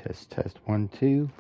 Test, test, 1, 2.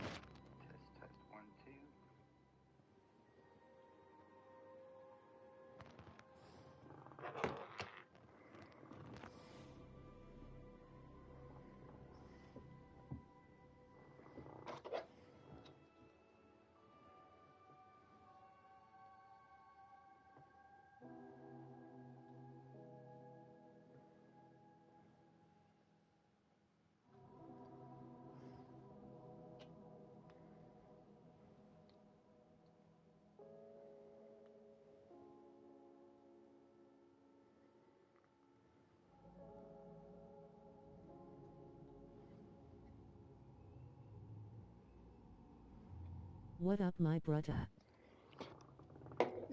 What up, my brother?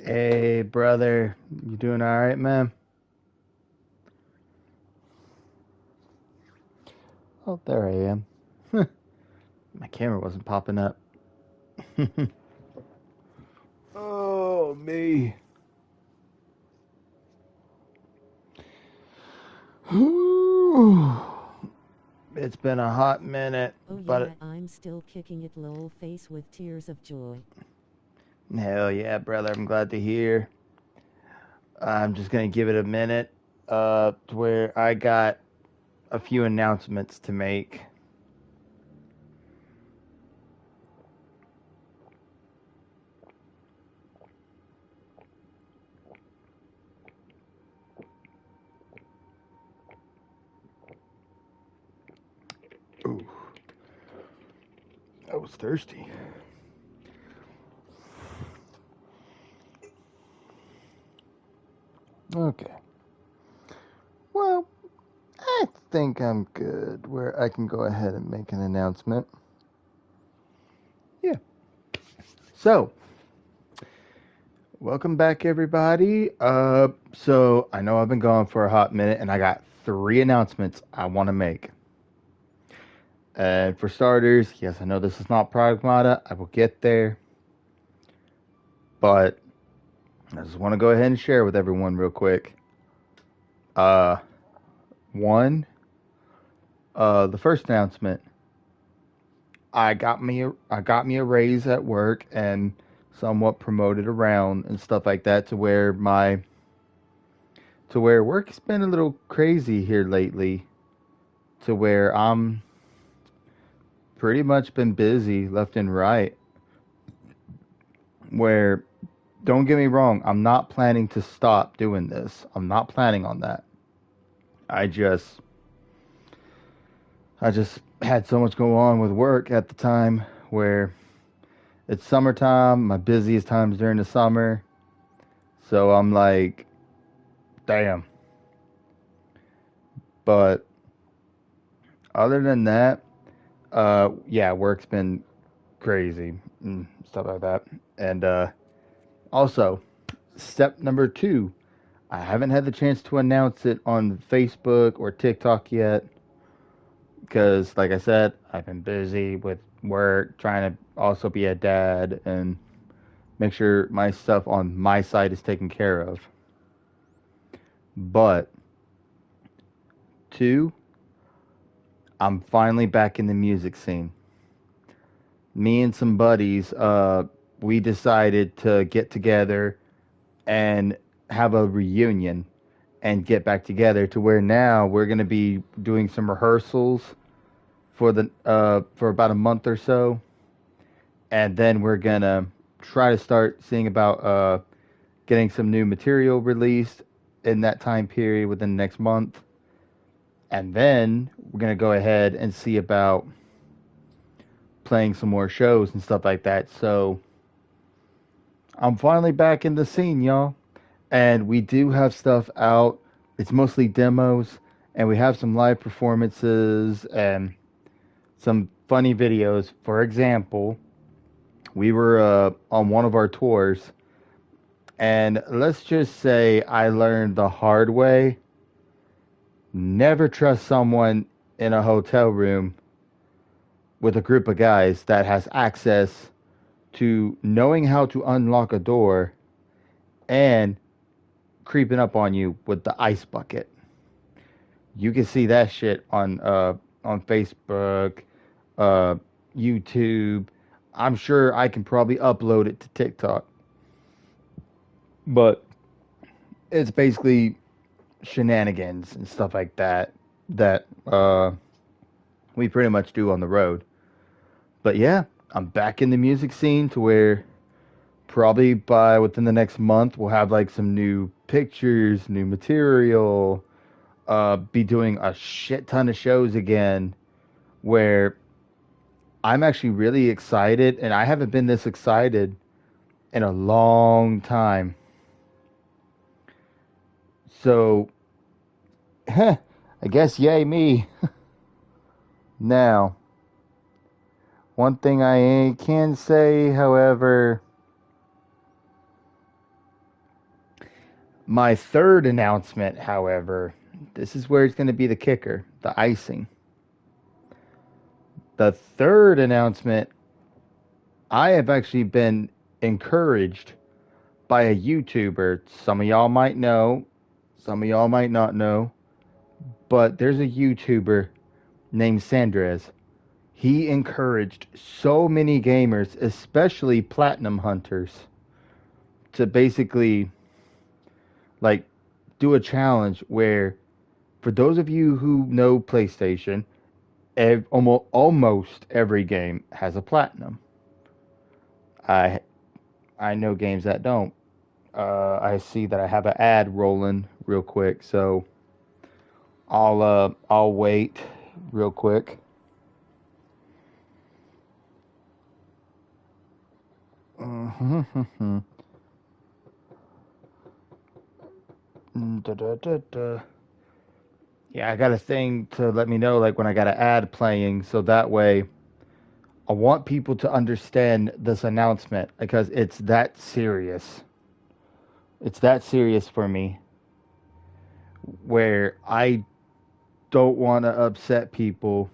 Hey, brother. You doing all right, man? Oh, there I am. My camera wasn't popping up. Oh, me. It's been a hot minute, Oh but yeah, I'm still kicking it lol face with tears of joy. hell yeah, brother. I'm glad to hear. I'm just gonna give it a minute, to where I got a few announcements to make. Ooh, I was thirsty. Okay. Well, I think I'm good where I can go ahead and make an announcement. Yeah. So, welcome back, everybody. So I know I've been gone for a hot minute, and I got 3 announcements I want to make. And for starters, yes, I know this is not Pragmata. I will get there, but I just want to go ahead and share with everyone real quick. Uh, One, the first announcement. I got me a raise at work and somewhat promoted around and stuff like that to where work's been a little crazy here lately, to where I'm pretty much been busy left and right. Where, don't get me wrong, I'm not planning to stop doing this. I'm not planning on that. I just I just had so much going on with work at the time where it's summertime, my busiest times during the summer. So I'm like, damn. But other than that, yeah, work's been crazy and stuff like that. And also, step number 2, I haven't had the chance to announce it on Facebook or TikTok yet because, like I said, I've been busy with work, trying to also be a dad and make sure my stuff on my side is taken care of. But 2, I'm finally back in the music scene. Me and some buddies, we decided to get together and have a reunion and get back together to where now we're going to be doing some rehearsals for about a month or so, and then we're going to try to start seeing about getting some new material released in that time period within the next month. And then we're going to go ahead and see about playing some more shows and stuff like that. So I'm finally back in the scene, y'all. And we do have stuff out. It's mostly demos, and we have some live performances and some funny videos. For example, we were on one of our tours, and let's just say I learned the hard way: never trust someone in a hotel room with a group of guys that has access to knowing how to unlock a door and creeping up on you with the ice bucket. You can see that shit on Facebook, YouTube. I'm sure I can probably upload it to TikTok, but it's basically shenanigans and stuff like that that we pretty much do on the road. But yeah, I'm back in the music scene to where probably by within the next month we'll have like some new pictures, new material, be doing a shit ton of shows again where I'm actually really excited and I haven't been this excited in a long time. So, I guess yay me. Now, one thing I can say, however, my third announcement, however, this is where it's going to be the kicker, the icing. The third announcement, I have actually been encouraged by a YouTuber. Some of y'all might know, some of y'all might not know, but there's a YouTuber named Sandrez. He encouraged so many gamers, especially platinum hunters, to basically like do a challenge where for those of you who know PlayStation, almost every game has a platinum. I I know games that don't. I see that I have an ad rolling real quick, so I'll wait real quick. Yeah, I got a thing to let me know like when I got an ad playing, so that way I want people to understand this announcement because it's that serious. It's that serious for me where I don't want to upset people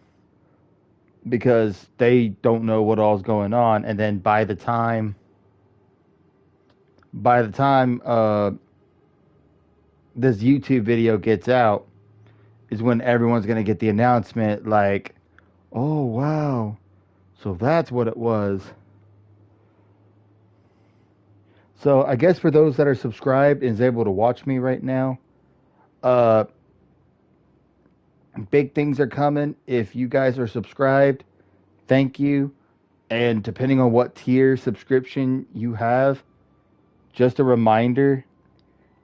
because they don't know what all's going on and then by the time this YouTube video gets out is when everyone's going to get the announcement like, "Oh, wow. So that's what it was." So, I guess for those that are subscribed and is able to watch me right now, uh big things are coming. If you guys are subscribed, thank you. And depending on what tier subscription you have, just a reminder,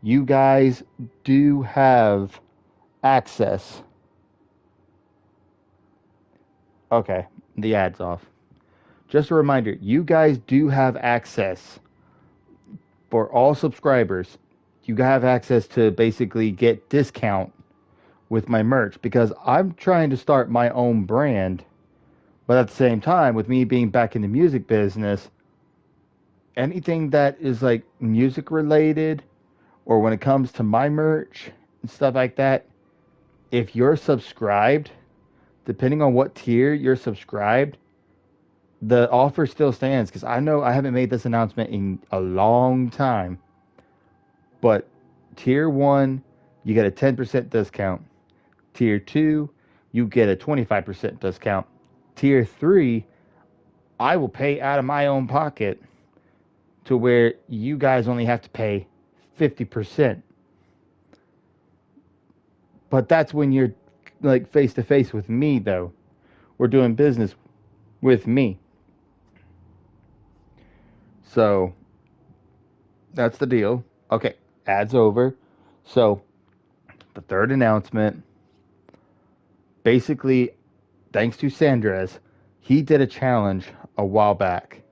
you guys do have access. Okay, the ad's off. Just a reminder, you guys do have access for all subscribers. You have access to basically get discount with my merch because I'm trying to start my own brand. But at the same time, with me being back in the music business, anything that is like music related or when it comes to my merch and stuff like that, if you're subscribed, depending on what tier you're subscribed, the offer still stands because I know I haven't made this announcement in a long time. But tier 1, you get a 10% discount. Tier 2, you get a 25% discount. Tier 3, I will pay out of my own pocket to where you guys only have to pay 50%. But that's when you're like face to face with me, though. We're doing business with me. So that's the deal. Okay, ads over. So the third announcement basically, thanks to Sandrez, he did a challenge a while back.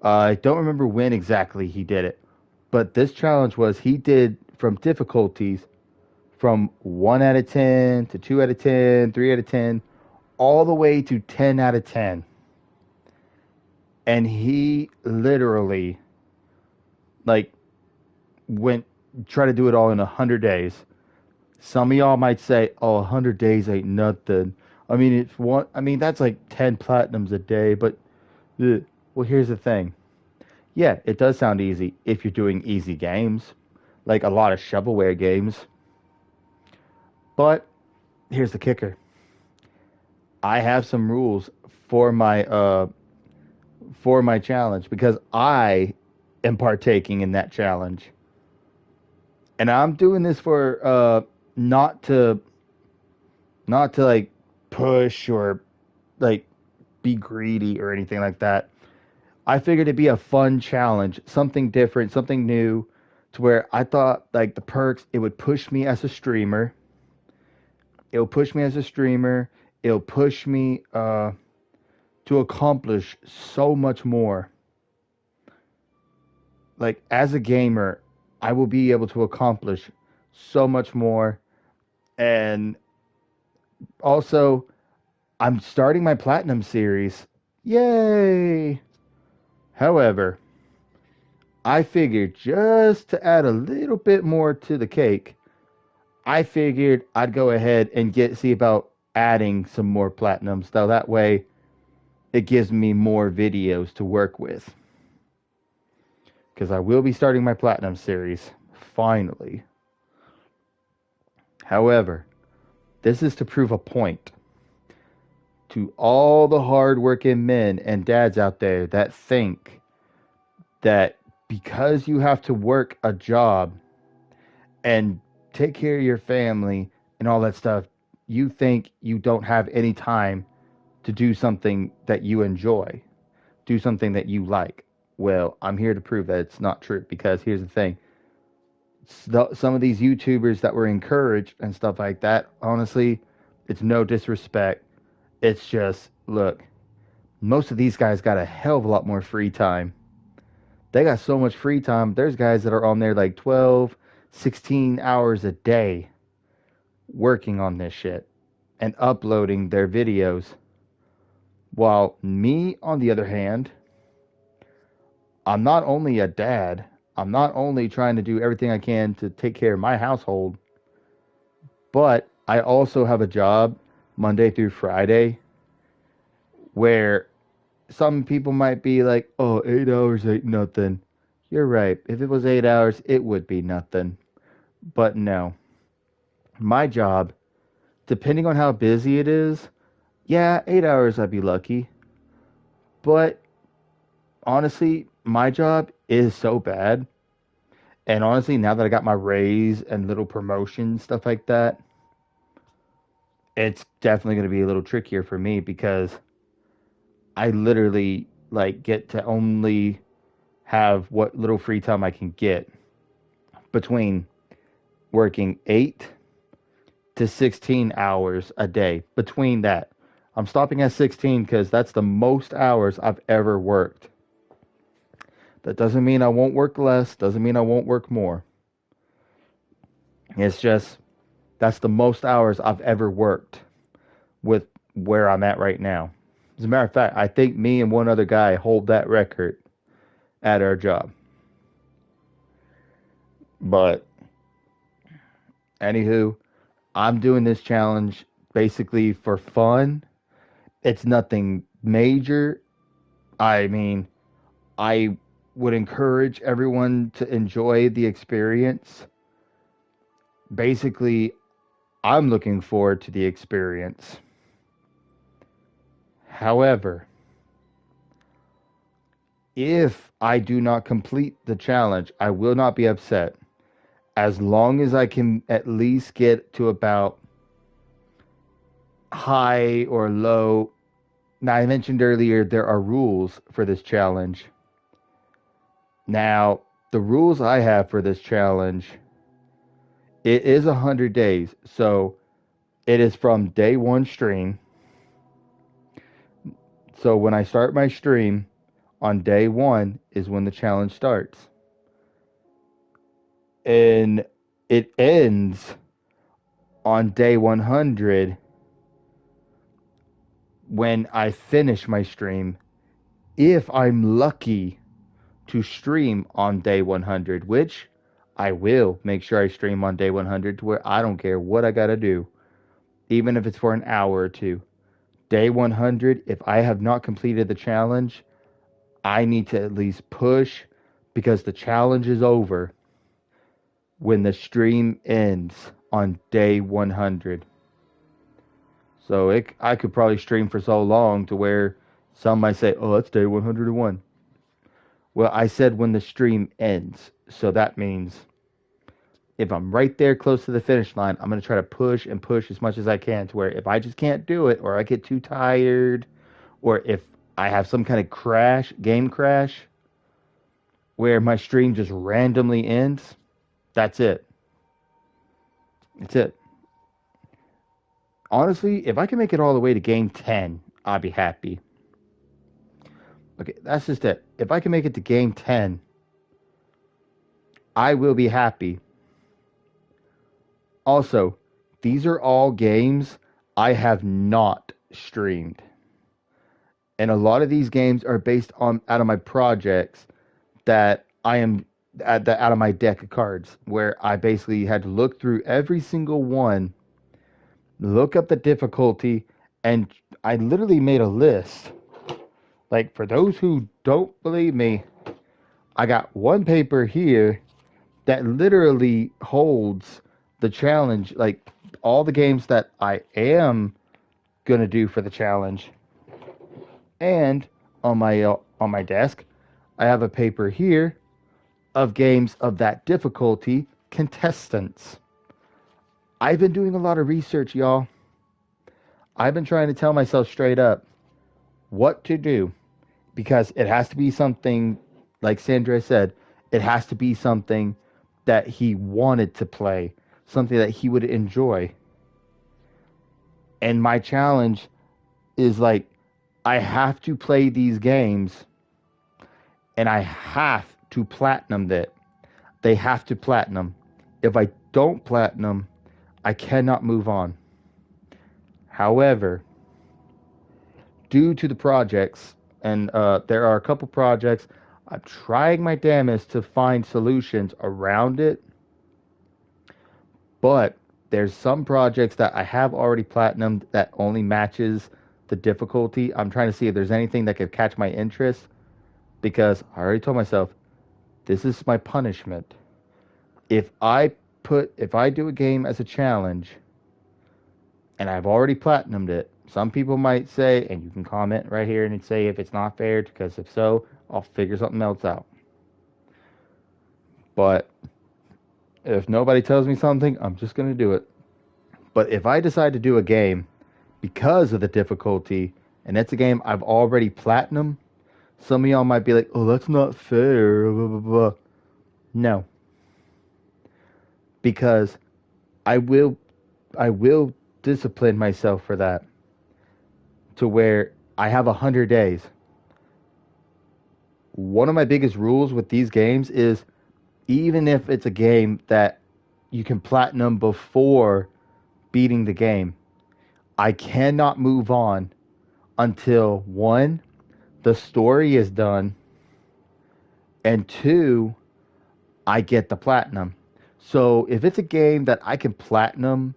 I don't remember when exactly he did it, but this challenge was he did from difficulties from 1 out of 10 to 2 out of 10, 3 out of 10, all the way to 10 out of 10. And he literally like went try to do it all in 100 days. Some of y'all might say, "Oh, 100 days ain't nothing." I mean, it's one. I mean, that's like 10 platinums a day. But well, here's the thing. Yeah, it does sound easy if you're doing easy games, like a lot of shovelware games. But here's the kicker. I have some rules for my challenge because I am partaking in that challenge. And I'm doing this for not to not to like push or like be greedy or anything like that. I figured it'd be a fun challenge, something different, something new, to where I thought like the perks, it would push me as a streamer. It'll push me as a streamer. It'll push me to accomplish so much more. Like as a gamer, I will be able to accomplish so much more. And also, I'm starting my platinum series. Yay! However, I figured just to add a little bit more to the cake, I figured I'd go ahead and get see about adding some more platinums. So that way it gives me more videos to work with. Because I will be starting my platinum series finally. However, this is to prove a point to all the hardworking men and dads out there that think that because you have to work a job and take care of your family and all that stuff, you think you don't have any time to do something that you enjoy, do something that you like. Well, I'm here to prove that it's not true because here's the thing. Some of these YouTubers that were encouraged and stuff like that, honestly, it's no disrespect. It's just, look, most of these guys got a hell of a lot more free time. They got so much free time. There's guys that are on there like 12, 16 hours a day working on this shit and uploading their videos. While me, on the other hand, I'm not only a dad, I'm not only trying to do everything I can to take care of my household, but I also have a job Monday through Friday where some people might be like, oh, 8 hours ain't nothing. You're right. If it was 8 hours, it would be nothing. But no. My job, depending on how busy it is, yeah, 8 hours I'd be lucky. But honestly, my job is so bad. And honestly, now that I got my raise and little promotion, stuff like that, it's definitely going to be a little trickier for me because I literally like get to only have what little free time I can get between working 8 to 16 hours a day. Between that, I'm stopping at 16 because that's the most hours I've ever worked. That doesn't mean I won't work less, doesn't mean I won't work more. It's just that's the most hours I've ever worked with where I'm at right now. As a matter of fact, I think me and one other guy hold that record at our job. But anywho, I'm doing this challenge basically for fun. It's nothing major. I mean, I would encourage everyone to enjoy the experience. Basically, I'm looking forward to the experience. However, if I do not complete the challenge, I will not be upset. As long as I can at least get to about high or low. Now, I mentioned earlier there are rules for this challenge. Now, the rules I have for this challenge, it is 100 days. So it is from day one stream. So when I start my stream on day one is when the challenge starts. And it ends on day 100 when I finish my stream. If I'm lucky to stream on day 100, which I will make sure I stream on day 100 to where I don't care what I got to do, even if it's for an hour or two. Day 100, if I have not completed the challenge, I need to at least push because the challenge is over when the stream ends on day 100. So I could probably stream for so long to where some might say, "Oh, that's day 101." Well, I said when the stream ends, so that means if I'm right there close to the finish line, I'm gonna try to push and push as much as I can to where if I just can't do it, or I get too tired, or if I have some kind of crash, game crash, where my stream just randomly ends, that's it. That's it. Honestly, if I can make it all the way to game 10, I'd be happy. Okay, that's just it. If I can make it to game 10, I will be happy. Also, these are all games I have not streamed. And a lot of these games are based on out of my projects that I am out of my deck of cards, where I basically had to look through every single one, look up the difficulty, and I literally made a list. Like, for those who don't believe me, I got one paper here that literally holds the challenge, like all the games that I am gonna do for the challenge. And on my desk, I have a paper here of games of that difficulty contestants. I've been doing a lot of research, y'all. I've been trying to tell myself straight up what to do because it has to be something, like Sandra said, it has to be something that he wanted to play, something that he would enjoy. And my challenge is like, I have to play these games and I have to platinum it. They have to platinum. If I don't platinum, I cannot move on. However, due to the projects, and there are a couple projects, I'm trying my damnedest to find solutions around it, but there's some projects that I have already platinumed that only matches the difficulty. I'm trying to see if there's anything that could catch my interest because I already told myself this is my punishment. If I do a game as a challenge and I've already platinumed it, some people might say, and you can comment right here and say if it's not fair, because if so, I'll figure something else out. But if nobody tells me something, I'm just going to do it. But if I decide to do a game because of the difficulty, and it's a game I've already platinum, some of y'all might be like, oh, that's not fair, blah, blah, blah. No, because I will, I will discipline myself for that to where I have 100 days. One of my biggest rules with these games is even if it's a game that you can platinum before beating the game, I cannot move on until one, the story is done, and two, I get the platinum. So if it's a game that I can platinum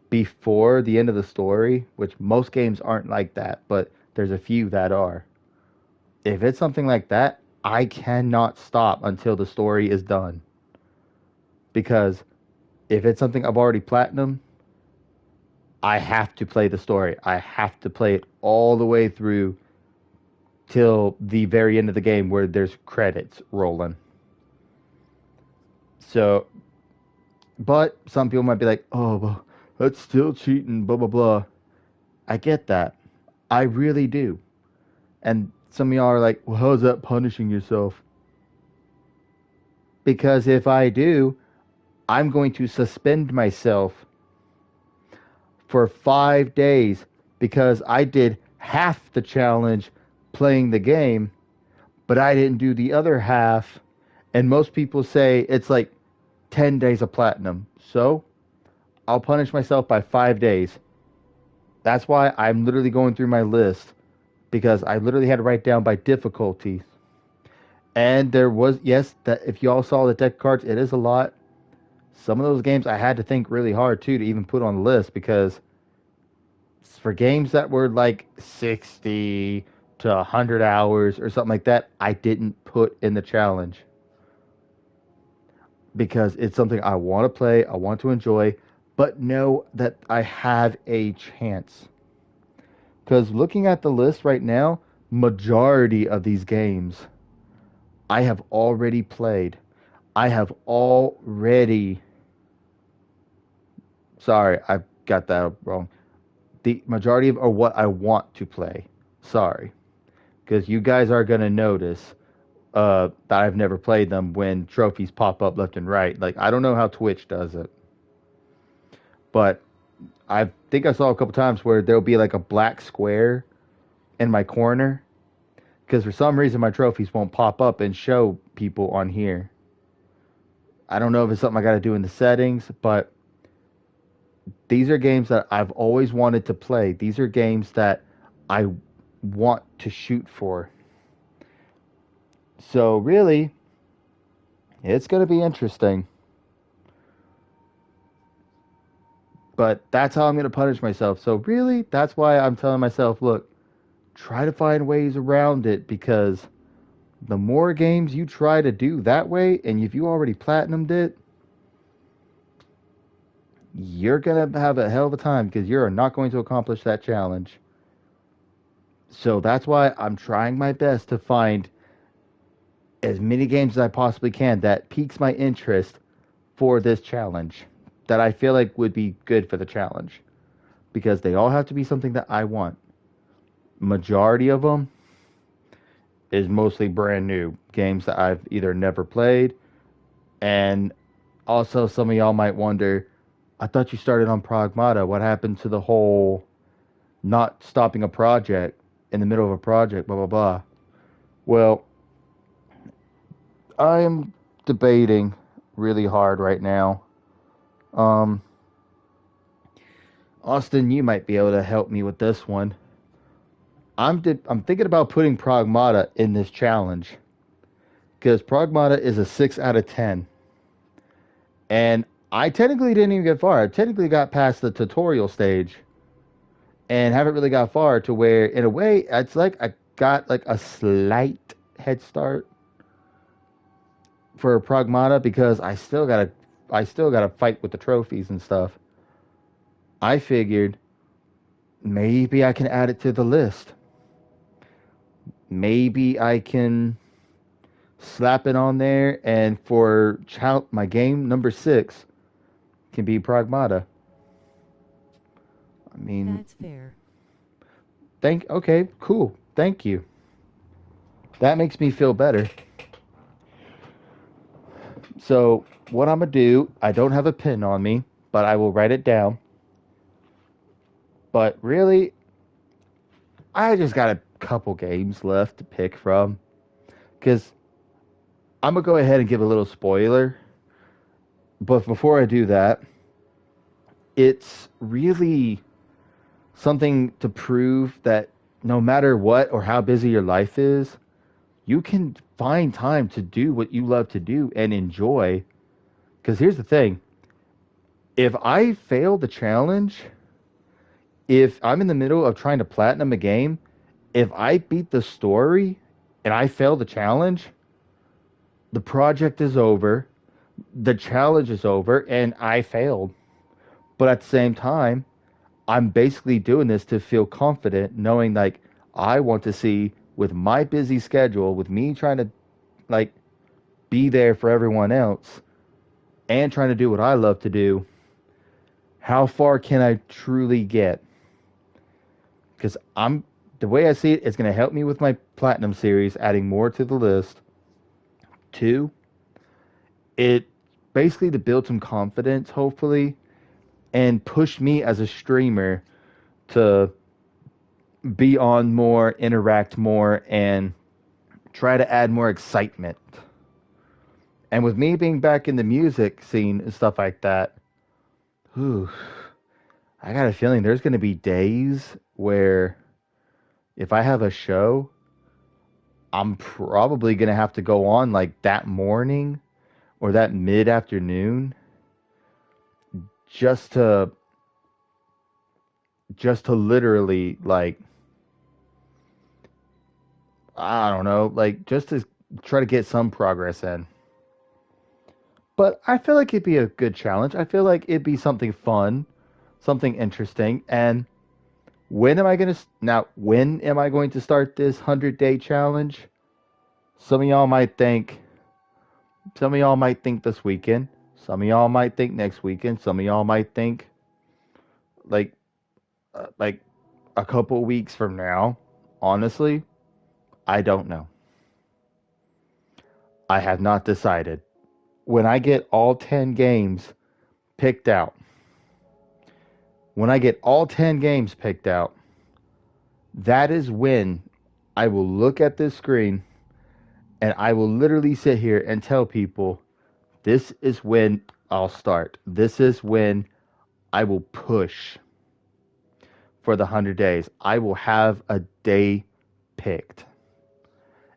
before the end of the story, which most games aren't like that, but there's a few that are. If it's something like that, I cannot stop until the story is done. Because if it's something I've already platinum, I have to play the story. I have to play it all the way through till the very end of the game where there's credits rolling. So, but some people might be like, oh, well, that's still cheating, blah, blah, blah. I get that. I really do. And some of y'all are like, well, how's that punishing yourself? Because if I do, I'm going to suspend myself for 5 days because I did half the challenge playing the game, but I didn't do the other half. And most people say it's like 10 days of platinum. So I'll punish myself by 5 days. That's why I'm literally going through my list because I literally had to write down by difficulty. And there was, yes, that if y'all saw the deck cards, it is a lot. Some of those games I had to think really hard too to even put on the list because for games that were like 60 to 100 hours or something like that, I didn't put in the challenge because it's something I want to play, I want to enjoy, but know that I have a chance. Because looking at the list right now, majority of these games I have already played. I have already. Sorry, I got that wrong. The majority of are what I want to play. Sorry, because you guys are gonna notice that I've never played them when trophies pop up left and right. Like I don't know how Twitch does it, but I think I saw a couple times where there'll be like a black square in my corner because for some reason my trophies won't pop up and show people on here. I don't know if it's something I got to do in the settings, but these are games that I've always wanted to play. These are games that I want to shoot for. So really, it's going to be interesting. But that's how I'm going to punish myself. So really, that's why I'm telling myself, look, try to find ways around it because the more games you try to do that way, and if you already platinumed it, you're going to have a hell of a time because you're not going to accomplish that challenge. So that's why I'm trying my best to find as many games as I possibly can that piques my interest for this challenge that I feel like would be good for the challenge because they all have to be something that I want. Majority of them is mostly brand new games that I've either never played, and also some of y'all might wonder, I thought you started on Pragmata. What happened to the whole not stopping a project in the middle of a project, blah blah blah. Well, I am debating really hard right now. Um, Austin, you might be able to help me with this one. I'm thinking about putting Pragmata in this challenge because Pragmata is a 6 out of 10, and I technically didn't even get far. I technically got past the tutorial stage and haven't really got far to where, in a way, it's like I got like a slight head start for Pragmata because I still gotta fight with the trophies and stuff. I figured maybe I can add it to the list. Maybe I can slap it on there, and for my game number 6 can be Pragmata. I mean, That's fair. okay, cool. Thank you. That makes me feel better. So, what I'm gonna do, I don't have a pen on me, but I will write it down. But really, I just got a couple games left to pick from. Because I'm gonna go ahead and give a little spoiler. But before I do that, it's really something to prove that no matter what or how busy your life is, you can find time to do what you love to do and enjoy. Because here's the thing, if I fail the challenge, if I'm in the middle of trying to platinum a game, if I beat the story and I fail the challenge, the project is over, the challenge is over, and I failed. But at the same time, I'm basically doing this to feel confident, knowing like I want to see with my busy schedule, with me trying to like be there for everyone else and trying to do what I love to do, how far can I truly get? Because the way I see it, it's going to help me with my platinum series, adding more to the list. Two, it basically to build some confidence, hopefully, and push me as a streamer to be on more, interact more, and try to add more excitement. And with me being back in the music scene and stuff like that, whew, I got a feeling there's going to be days where if I have a show, I'm probably going to have to go on like that morning or that mid afternoon just to literally like I don't know, like just to try to get some progress in. But I feel like it'd be a good challenge. I feel like it'd be something fun, something interesting, and When am I going to start this 100-day challenge? Some of y'all might think some of y'all might think this weekend. Some of y'all might think next weekend. Some of y'all might think like like a couple weeks from now. Honestly, I don't know. I have not decided. When I get all 10 games picked out, when I get all 10 games picked out, that is when I will look at this screen and I will literally sit here and tell people this is when I'll start. This is when I will push for the 100 days. I will have a day picked.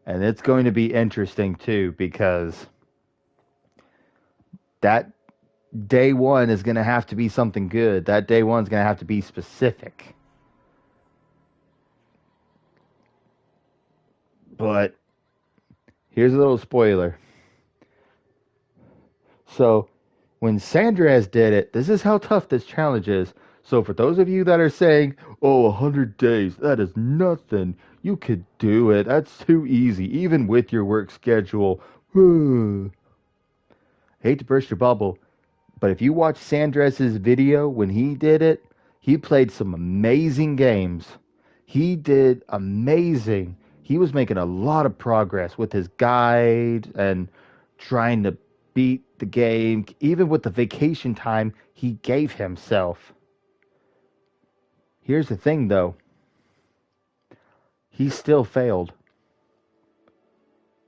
And it's going to be interesting too because that day one is going to have to be something good. That day one is going to have to be specific. But here's a little spoiler. So, when Sandras did it, this is how tough this challenge is. So, for those of you that are saying, oh, 100 days, that is nothing. You could do it. That's too easy, even with your work schedule. Hate to burst your bubble, but if you watch Sandras's video when he did it, he played some amazing games. He did amazing. He was making a lot of progress with his guide and trying to beat the game, even with the vacation time he gave himself. Here's the thing though, he still failed.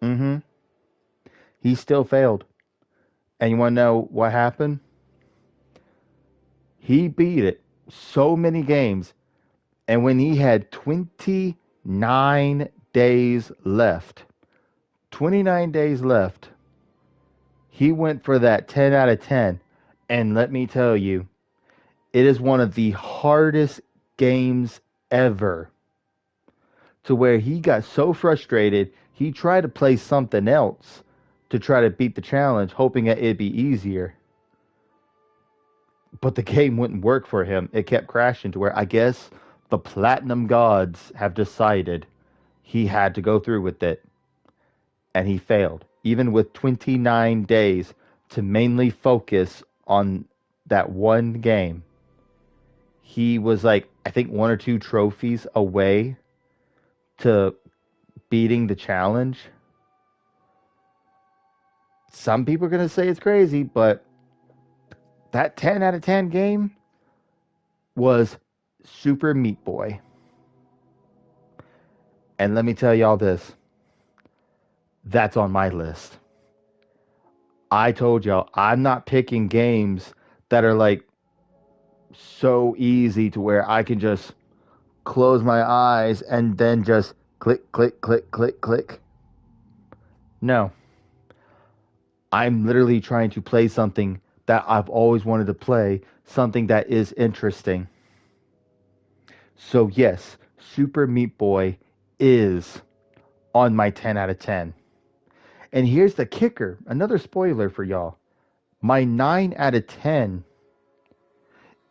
Mm-hmm. He still failed. And you want to know what happened? He beat it so many games. And when he had 29 days left, 29 days left, he went for that 10 out of 10. And let me tell you, it is one of the hardest games ever. To where he got so frustrated, he tried to play something else to try to beat the challenge, hoping that it'd be easier. But the game wouldn't work for him. It kept crashing to where I guess the platinum gods have decided he had to go through with it. And he failed, even with 29 days to mainly focus on that one game. He was like, I think, one or two trophies away to beating the challenge. Some people are going to say it's crazy, but that 10 out of 10 game was Super Meat Boy. And let me tell y'all this, that's on my list. I told y'all, I'm not picking games that are like so easy to where I can just close my eyes and then just click, click, click, click, click. No. I'm literally trying to play something that I've always wanted to play, something that is interesting. So, yes, Super Meat Boy is on my 10 out of 10. And here's the kicker, another spoiler for y'all. My 9 out of 10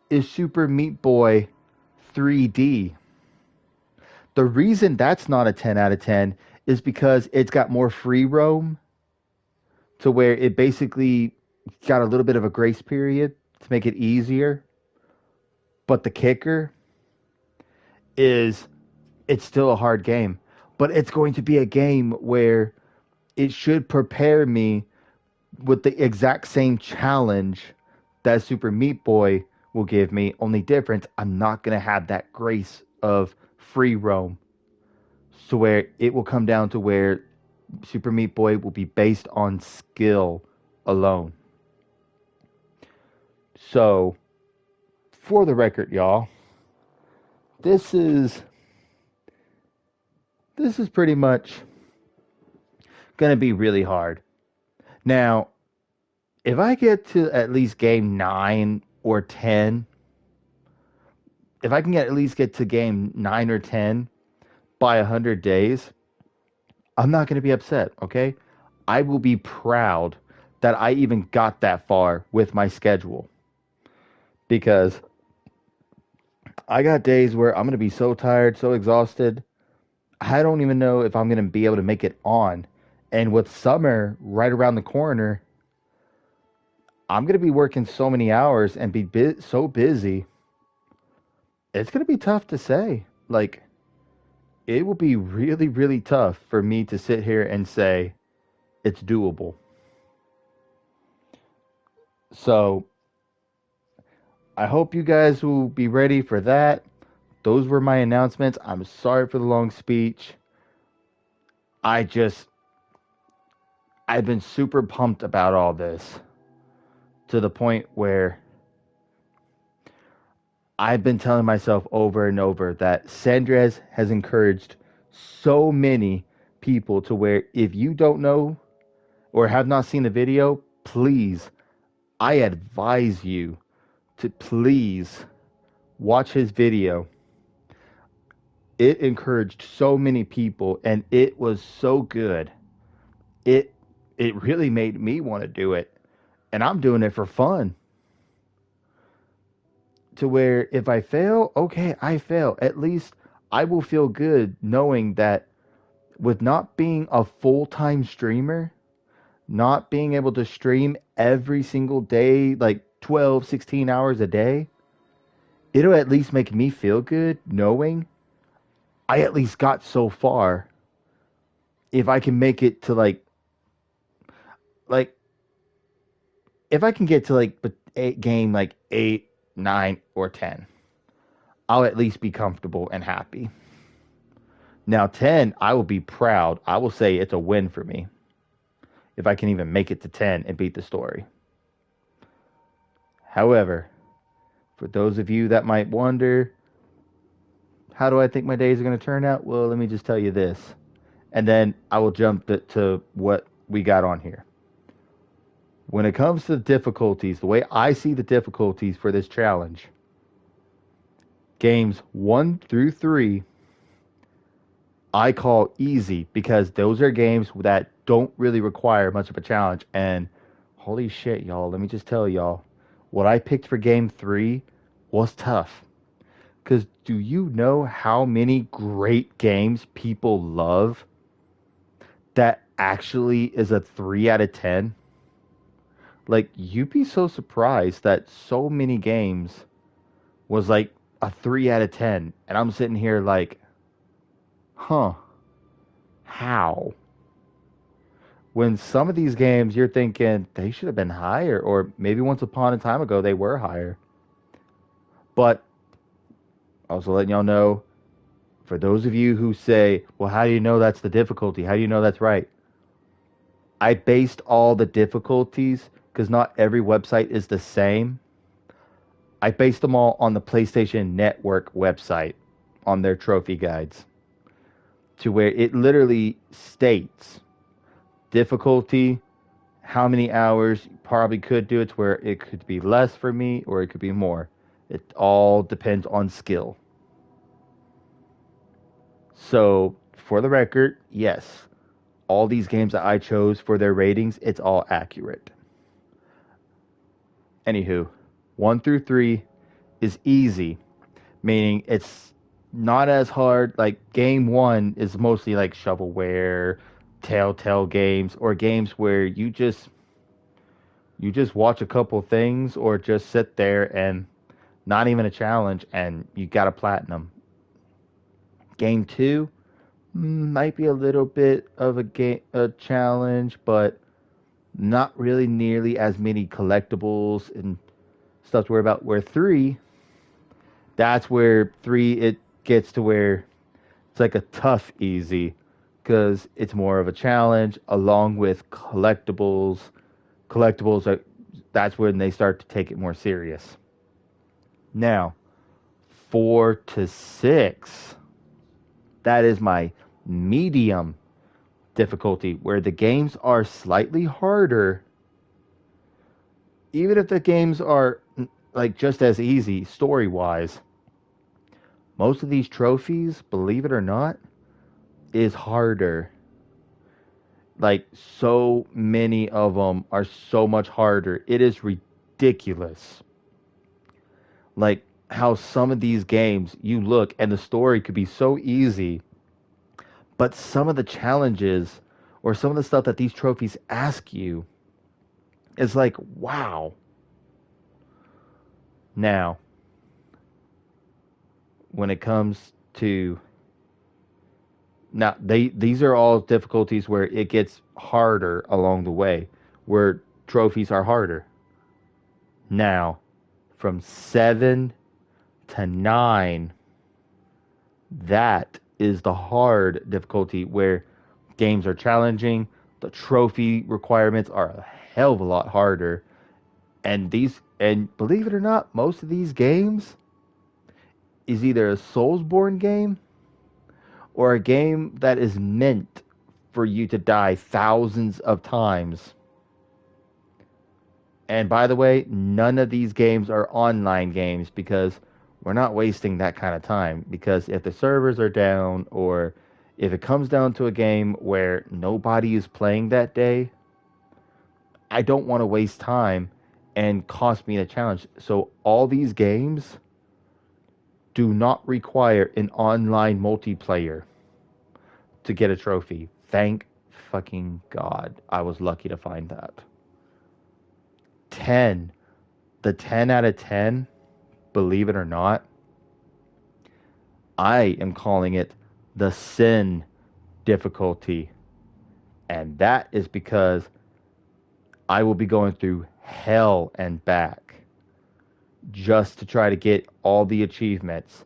is Super Meat Boy 3D. The reason that's not a 10 out of 10 is because it's got more free roam to where it basically got a little bit of a grace period to make it easier. But the kicker is it's still a hard game, but it's going to be a game where it should prepare me with the exact same challenge that Super Meat Boy will give me. Only difference, I'm not going to have that grace of free roam. So where it will come down to where Super Meat Boy will be based on skill alone. So, for the record, y'all, this is pretty much gonna be really hard. Now, if I get to at least game 9 or 10, if I can at least get to game 9 or 10 by 100 days, I'm not gonna be upset, okay? I will be proud that I even got that far with my schedule. Because I got days where I'm going to be so tired, so exhausted. I don't even know if I'm going to be able to make it on. And with summer right around the corner, I'm going to be working so many hours and be so busy. It's going to be tough to say. Like, it will be really, really tough for me to sit here and say it's doable. So, I hope you guys will be ready for that. Those were my announcements. I'm sorry for the long speech. I just, I've been super pumped about all this to the point where I've been telling myself over and over that Sandres has encouraged so many people to where if you don't know or have not seen the video, please, I advise you to please watch his video. It encouraged so many people and it was so good. It it really made me want to do it. And I'm doing it for fun. To where if I fail, okay, I fail. At least I will feel good knowing that with not being a full-time streamer, not being able to stream every single day, like 12, 16 hours a day, it'll at least make me feel good knowing I at least got so far. If I can make it to like if I can get to like a game like 8, 9 or 10, I'll at least be comfortable and happy. Now 10, I will be proud. I will say it's a win for me if I can even make it to 10 and beat the story. However, for those of you that might wonder, how do I think my days are going to turn out? Well, let me just tell you this. And then I will jump to what we got on here. When it comes to the difficulties, the way I see the difficulties for this challenge, games 1 through 3, I call easy because those are games that don't really require much of a challenge. And holy shit, y'all, let me just tell y'all, what I picked for game 3 was tough. Because do you know how many great games people love that actually is a 3 out of 10? Like, you'd be so surprised that so many games was like a 3 out of 10. And I'm sitting here like, huh, how? When some of these games you're thinking they should have been higher, or maybe once upon a time ago they were higher. But also letting y'all know, for those of you who say, well, how do you know that's the difficulty? How do you know that's right? I based all the difficulties because not every website is the same. I based them all on the PlayStation Network website on their trophy guides to where it literally states difficulty, how many hours you probably could do it to where it could be less for me or it could be more. It all depends on skill. So, for the record, yes, all these games that I chose for their ratings, it's all accurate. Anywho, 1 through 3 is easy, meaning it's not as hard. Like game 1 is mostly like shovelware, telltale games, or games where you just watch a couple things or just sit there and not even a challenge and you got a platinum. Game 2 might be a little bit of a challenge, but not really nearly as many collectibles and stuff to worry about. Where 3, that's where 3 it gets to where it's like a tough easy because it's more of a challenge along with collectibles. Collectibles are that's when they start to take it more serious. Now, 4 to 6, that is my medium difficulty where the games are slightly harder. Even if the games are like just as easy story wise, most of these trophies, believe it or not, is harder. Like, so many of them are so much harder. It is ridiculous. Like, how some of these games you look and the story could be so easy, but some of the challenges or some of the stuff that these trophies ask you is like, wow. Now, when it comes to now these are all difficulties where it gets harder along the way, where trophies are harder. Now, from 7 to 9, that is the hard difficulty where games are challenging, the trophy requirements are a hell of a lot harder, and believe it or not, most of these games is either a Soulsborne game or a game that is meant for you to die thousands of times. And by the way, none of these games are online games because we're not wasting that kind of time. Because if the servers are down or if it comes down to a game where nobody is playing that day, I don't want to waste time and cost me a challenge. So all these games do not require an online multiplayer to get a trophy. Thank fucking God. I was lucky to find that. 10. The 10 out of 10, believe it or not, I am calling it the sin difficulty. And that is because I will be going through hell and back just to try to get all the achievements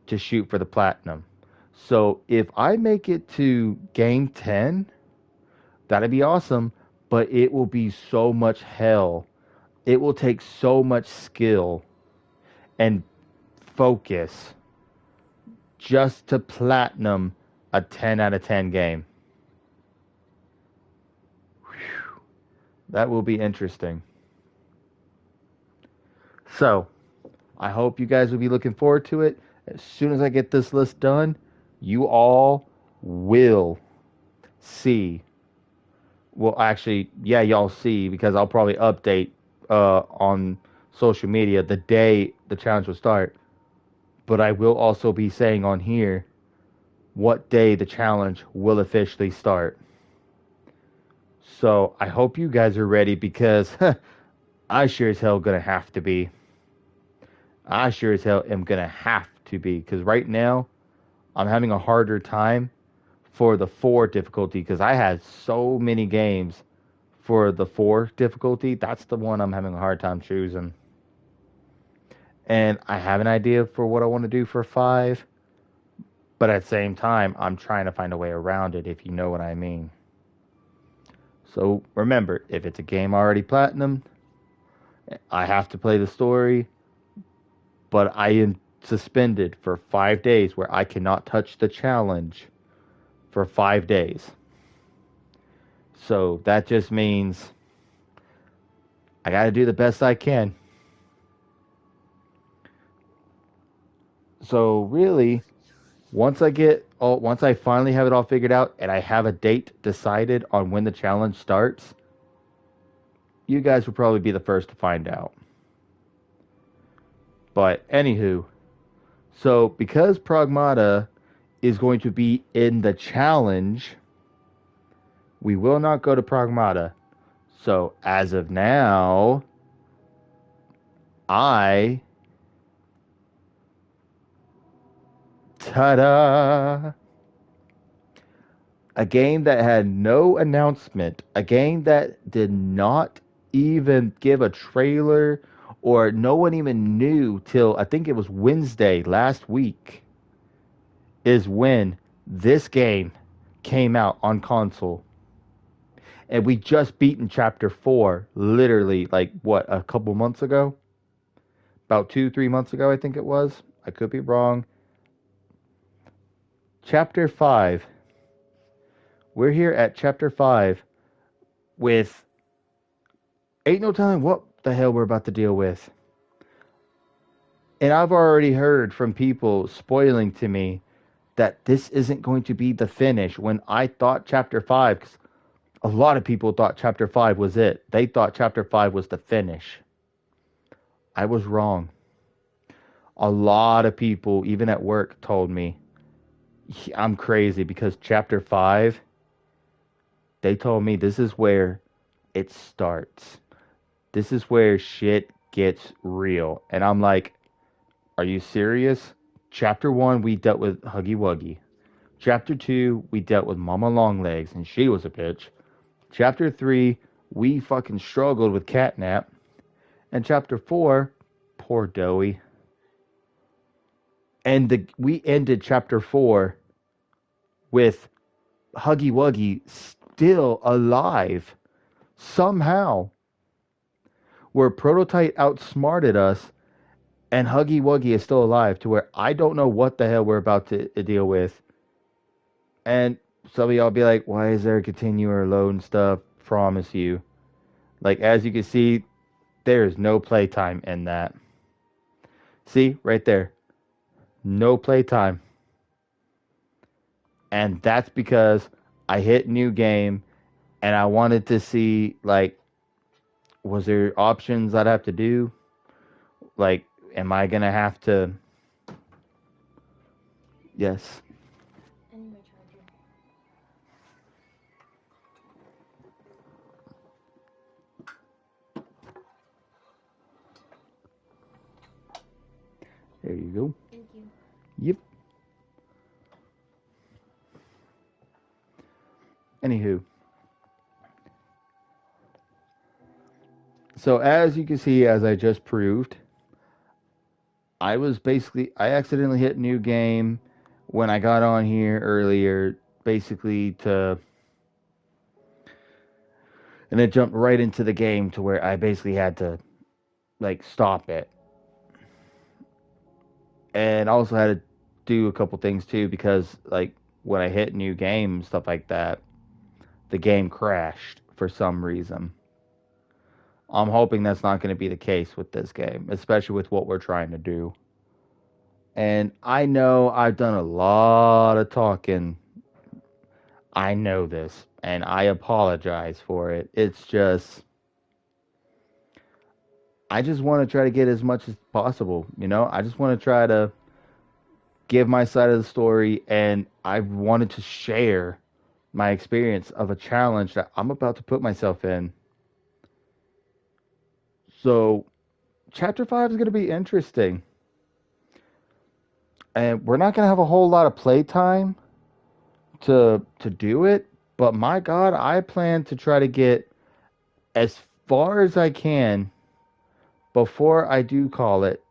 to shoot for the platinum. So if I make it to game 10, that'd be awesome, but it will be so much hell. It will take so much skill and focus just to platinum a 10 out of 10 game. Whew. That will be interesting. So, I hope you guys will be looking forward to it. As soon as I get this list done, you all will see. Well, actually, yeah, y'all see because I'll probably update on social media the day the challenge will start. But I will also be saying on here what day the challenge will officially start. So I hope you guys are ready because I sure as hell gonna have to be. I sure as hell am gonna have to be because right now I'm having a harder time for the 4 difficulty because I had so many games for the 4 difficulty. That's the one I'm having a hard time choosing. And I have an idea for what I want to do for 5, but at the same time, I'm trying to find a way around it, if you know what I mean. So remember, if it's a game already platinum, I have to play the story, but I am suspended for 5 days where I cannot touch the challenge for 5 days. So that just means I got to do the best I can. So really, once I finally have it all figured out and I have a date decided on when the challenge starts, you guys will probably be the first to find out. But anywho, so because Pragmata is going to be in the challenge, we will not go to Pragmata. So as of now, I ta-da! A game that had no announcement, a game that did not even give a trailer, or no one even knew till I think it was Wednesday last week, is when this game came out on console. And we just beaten chapter 4 literally like what, a couple months ago? About 2, 3 months ago, I think it was. I could be wrong. Chapter 5. We're here at chapter 5 with ain't no telling what the hell we're about to deal with. And I've already heard from people spoiling to me that this isn't going to be the finish when I thought chapter 5, 'cause a lot of people thought chapter 5 was it. They thought chapter 5 was the finish. I was wrong. A lot of people, even at work, told me I'm crazy because chapter 5, they told me this is where it starts. This is where shit gets real. And I'm like, are you serious? Chapter 1, we dealt with Huggy Wuggy. Chapter 2, we dealt with Mama Longlegs, and she was a bitch. Chapter 3, we fucking struggled with Catnap. And chapter 4, poor Doey. And we ended chapter 4 with Huggy Wuggy still alive. Somehow. Where Prototype outsmarted us and Huggy Wuggy is still alive to where I don't know what the hell we're about to deal with. And some of y'all be like, why is there a continuer load stuff? Promise you. Like, as you can see, there is no playtime in that. See, right there. No playtime. And that's because I hit new game and I wanted to see, like, was there options I'd have to do? Like, am I going to have to. Yes. I need my charger. There you go. Thank you. Yep. Anywho. So as you can see, as I just proved, I accidentally hit new game when I got on here earlier, basically and it jumped right into the game to where I basically had to like stop it. And also had to do a couple things too because like when I hit new game stuff like that, the game crashed for some reason. I'm hoping that's not going to be the case with this game, especially with what we're trying to do. And I know I've done a lot of talking. I know this, and I apologize for it. It's just, I just want to try to get as much as possible, you know? I just want to try to give my side of the story, and I wanted to share my experience of a challenge that I'm about to put myself in. So, chapter 5 is going to be interesting. And we're not going to have a whole lot of playtime to do it, but my god, I plan to try to get as far as I can before I do call it.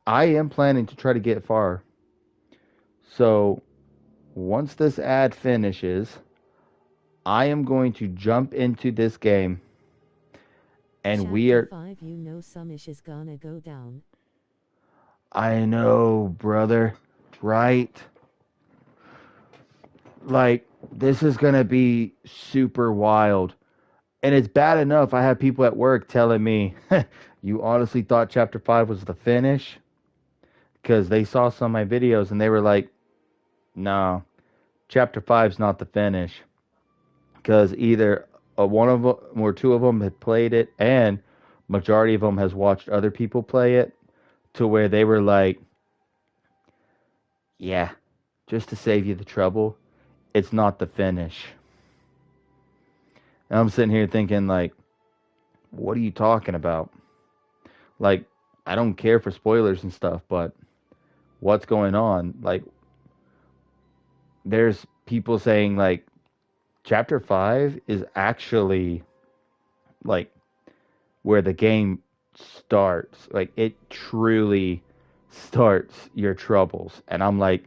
I am planning to try to get far. So, once this ad finishes, I am going to jump into this game and we Chapter are 5, you know some ish is gonna go down. I know, brother, right? Like this is going to be super wild. And it's bad enough I have people at work telling me, "You honestly thought chapter 5 was the finish?" Because they saw some of my videos and they were like, no, chapter 5's not the finish. Because either one of them or two of them had played it, and majority of them has watched other people play it, to where they were like, yeah, just to save you the trouble, it's not the finish. And I'm sitting here thinking, like, what are you talking about? Like, I don't care for spoilers and stuff, but what's going on? Like, there's people saying, like, chapter 5 is actually like where the game starts. Like it truly starts your troubles. And I'm like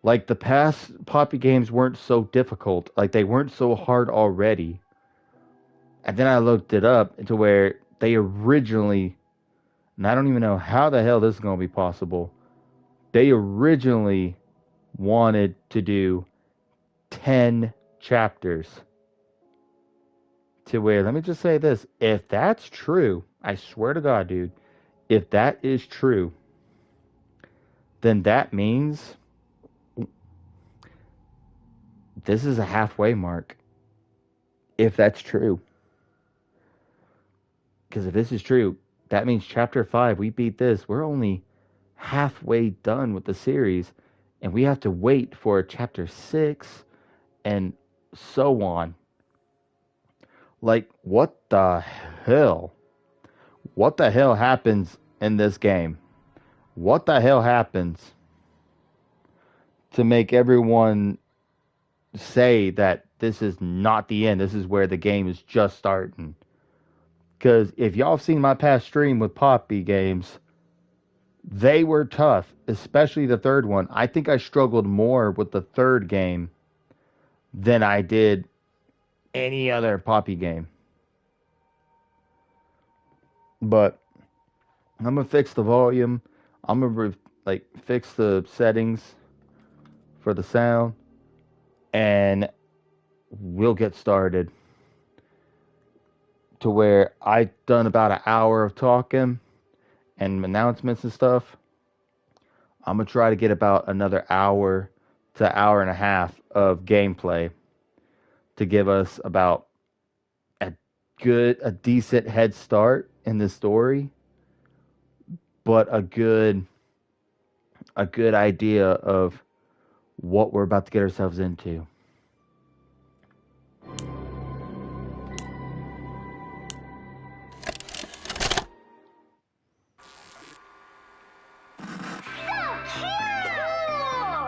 the past Poppy games weren't so difficult. Like they weren't so hard already. And then I looked it up to where they originally, and I don't even know how the hell this is going to be possible. They originally wanted to do 10 chapters. To where, let me just say this, if that's true, I swear to God, dude, if that is true, then that means this is a halfway mark. If that's true. Because if this is true, That means chapter 5, we beat this. We're only halfway done with the series, and we have to wait for chapter 6 and so on. Like, what the hell? What the hell happens in this game? What the hell happens to make everyone say that this is not the end? This is where the game is just starting. Because if y'all have seen my past stream with Poppy games, they were tough, especially the third one. I think I struggled more with the third game than I did any other Poppy game. But I'm gonna fix the volume. I'm gonna fix the settings for the sound, and we'll get started. To where I've done about an hour of talking and announcements and stuff. I'm gonna try to get about another hour to hour and a half of gameplay to give us about a decent head start in the story, but a good idea of what we're about to get ourselves into.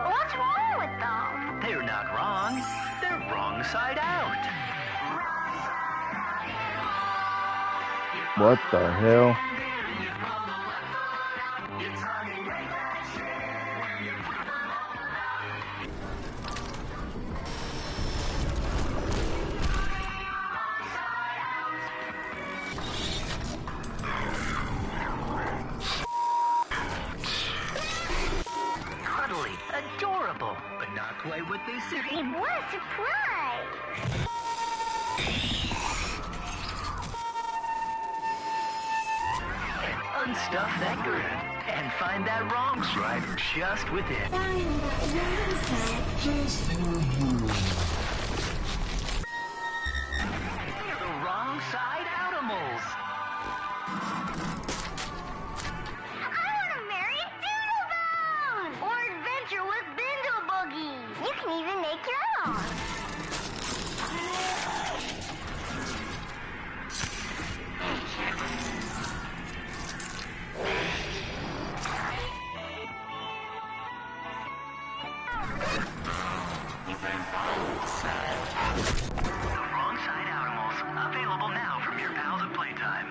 What's wrong with them? They're not wrong. They're wrong side out. What the hell? Cuddly, adorable, but not quite what they say. What a surprise! Unstuff that grin and find that wrong side just within. They're the wrong side animals. I want to marry Doodlebone! Or adventure with Bindle Boogie! You can even make your own! Wrong side animals. Available now from your pals at Playtime.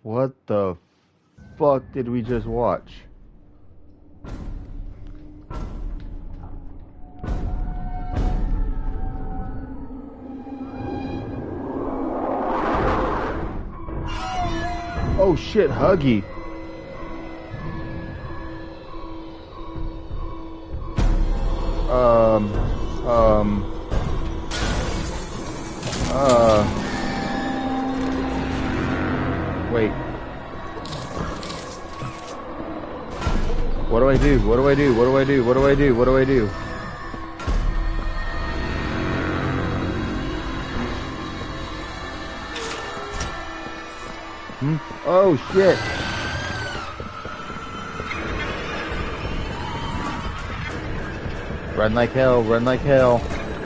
What the fuck did we just watch? Oh shit, Huggy. Um, um, wait. What do I do? What do I do? What do I do? What do I do? What do I do? Oh shit. Run like hell, run like hell.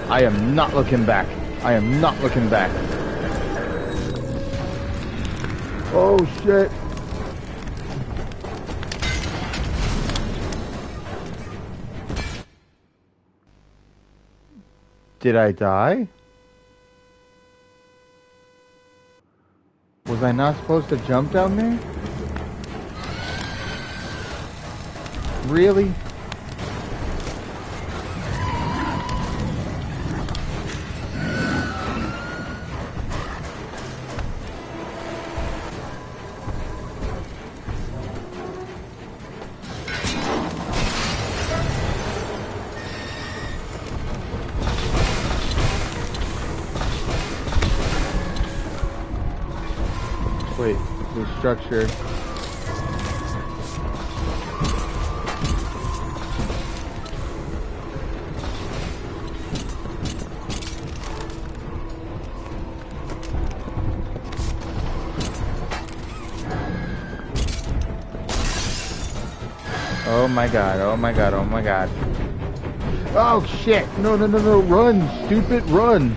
I am not looking back. I am not looking back. Oh shit. Did I die? Was I not supposed to jump down there? Really? Wait, the structure. Oh my god, oh my god, oh my god. Oh shit! No, no, no, no, run, stupid, run!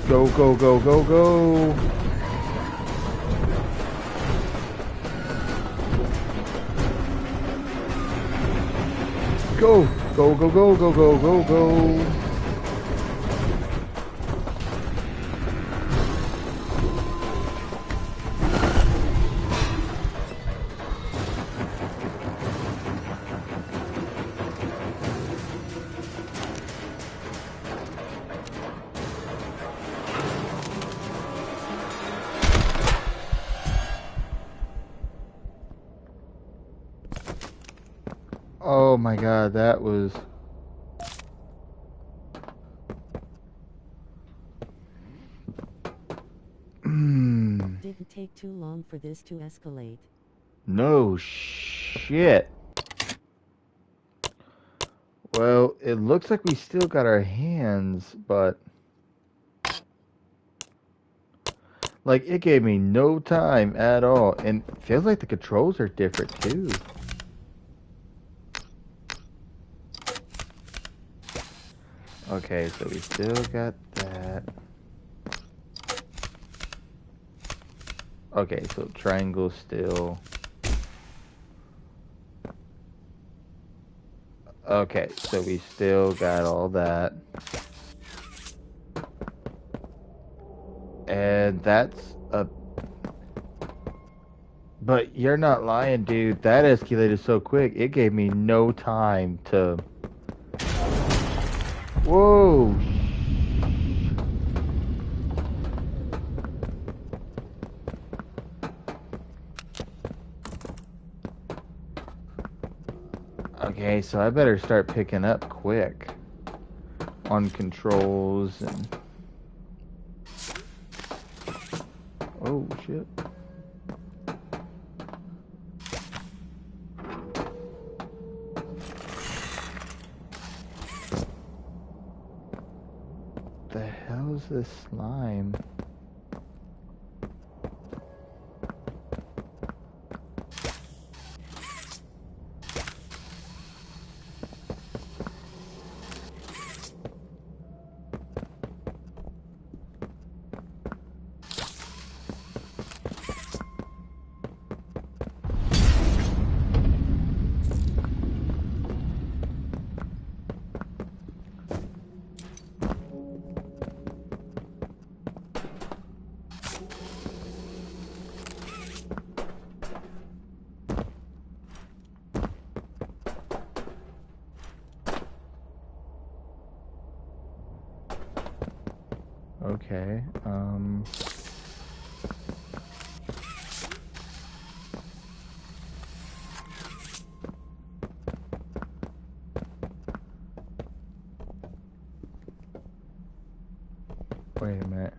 Go, go, go, go, go! Go! Go, go, go, go, go, go, go! Oh my god, that was... Didn't take too long for this to escalate. No shit. Well, it looks like we still got our hands, but... Like, it gave me no time at all. And it feels like the controls are different, too. Okay, so we still got that. Okay, so triangle still. Okay, so we still got all that. And that's a... But you're not lying, dude. That escalated so quick, it gave me no time to... Whoa! Okay, so I better start picking up quick on controls and... Oh, shit. The hell's this slime? Okay, wait a minute.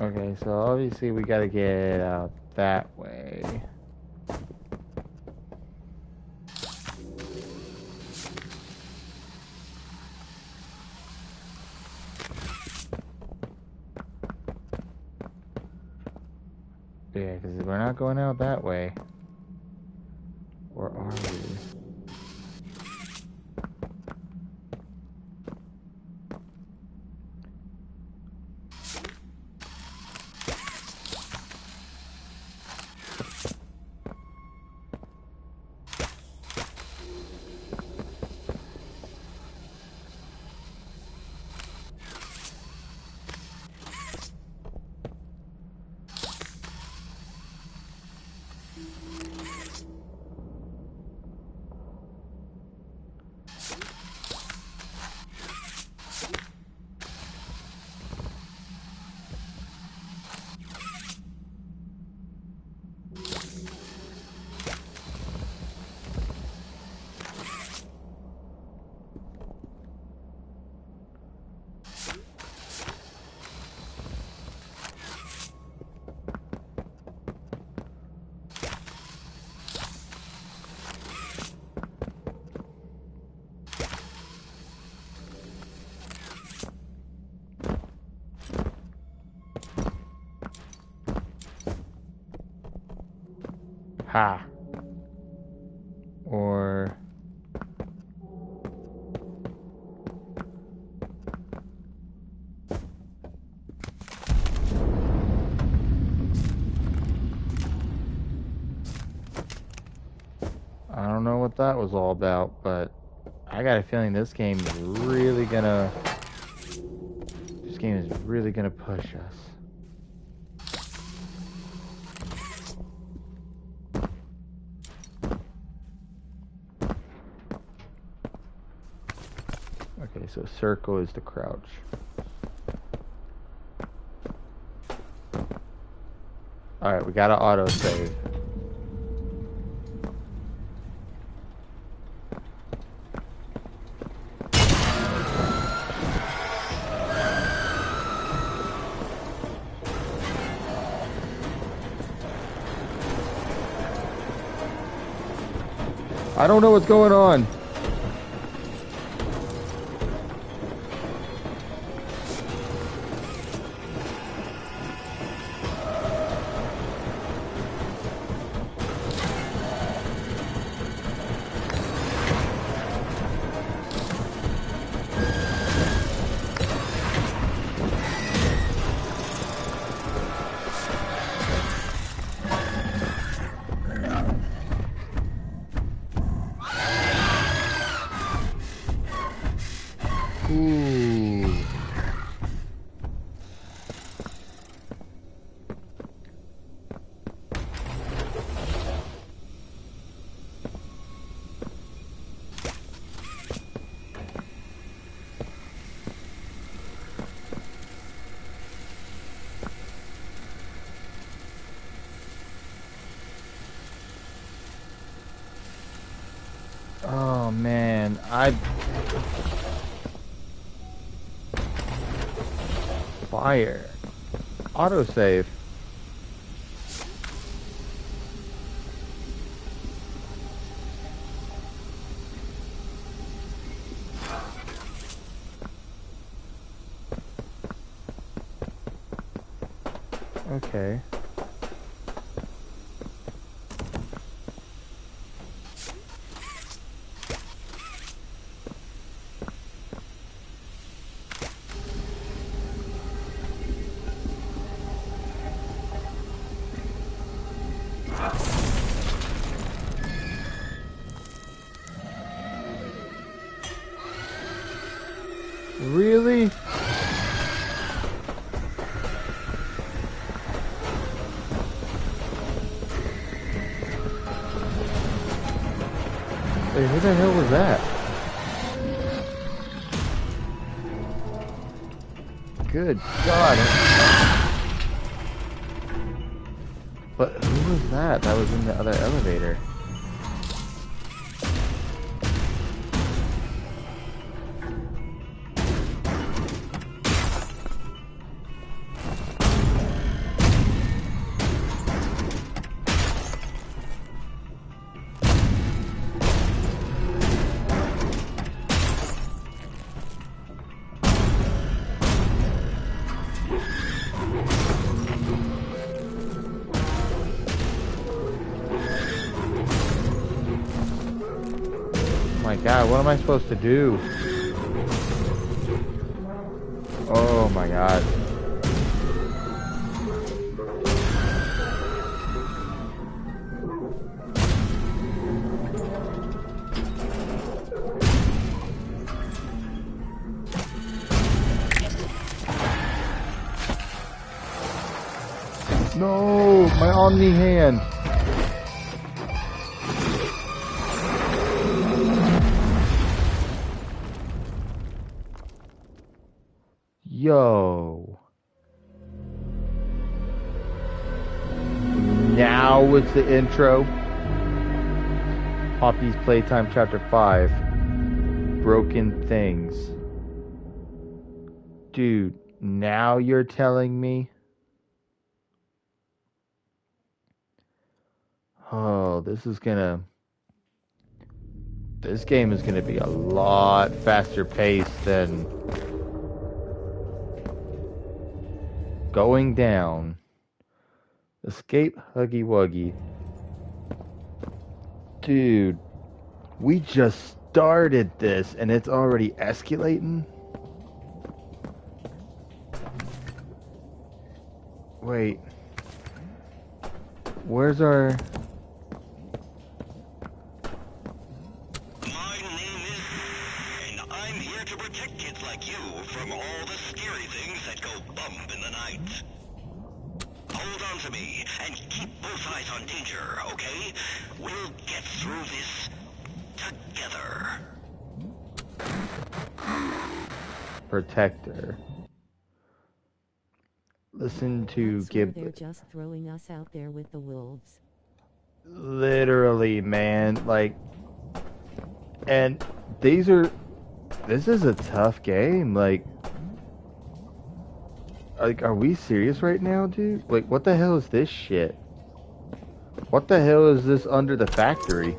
Okay, so obviously we gotta get out that way. Yeah, because we're not going out that way. Or are we? Ha. Or... I don't know what that was all about, but I got a feeling this game is really gonna... This game is really gonna push us. Okay, so circle is the crouch. Alright, we gotta autosave. I don't know what's going on. Ooh. Oh man, fire. Autosave. Okay. Really? Wait, who the hell was that? Good God. But who was that? That was in the other elevator. My God, what am I supposed to do? Oh my God. No, my Omni hand. Yo. Now it's the intro. Poppy's Playtime Chapter 5. Broken Things. Dude, now you're telling me? Oh, this game is gonna be a lot faster paced than going down. Escape Huggy Wuggy. Dude, we just started this and it's already escalating? Wait. Where's our... My name is... and I'm here to protect kids like you from all the scary things that go bump in the night. Hold on to me and keep both eyes on danger, okay? We'll get through this together. Protector. Listen to I swear they're Giblet. just throwing us out there with the wolves. Literally, man. Like... And these are... This is a tough game. Like, are we serious right now, dude? Like, what the hell is this shit? What the hell is this under the factory?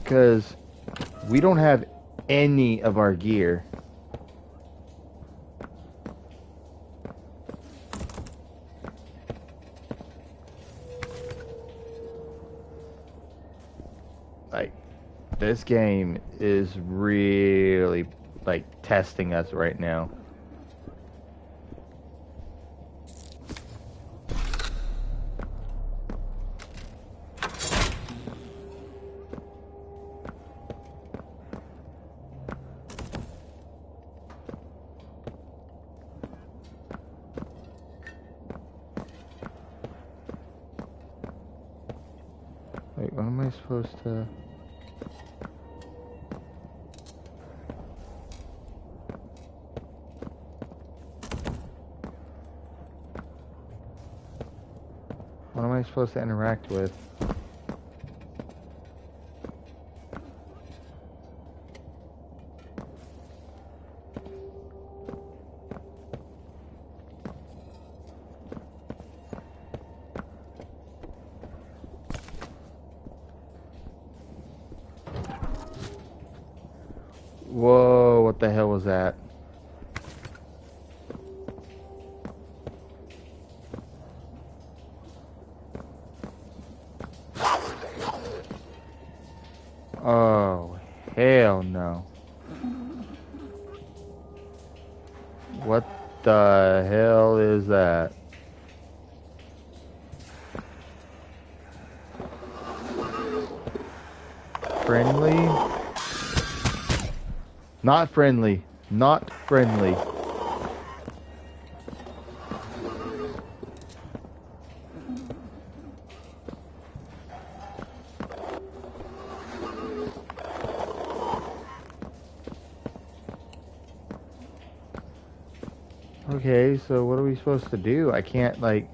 Because we don't have any of our gear. Like, this game is really, like, testing us right now. Wait, what am I supposed to... What am I supposed to interact with? Whoa, what the hell was that? Oh, hell no. What the hell is that? Friendly? Not friendly. Not friendly. Okay, so what are we supposed to do? I can't, like...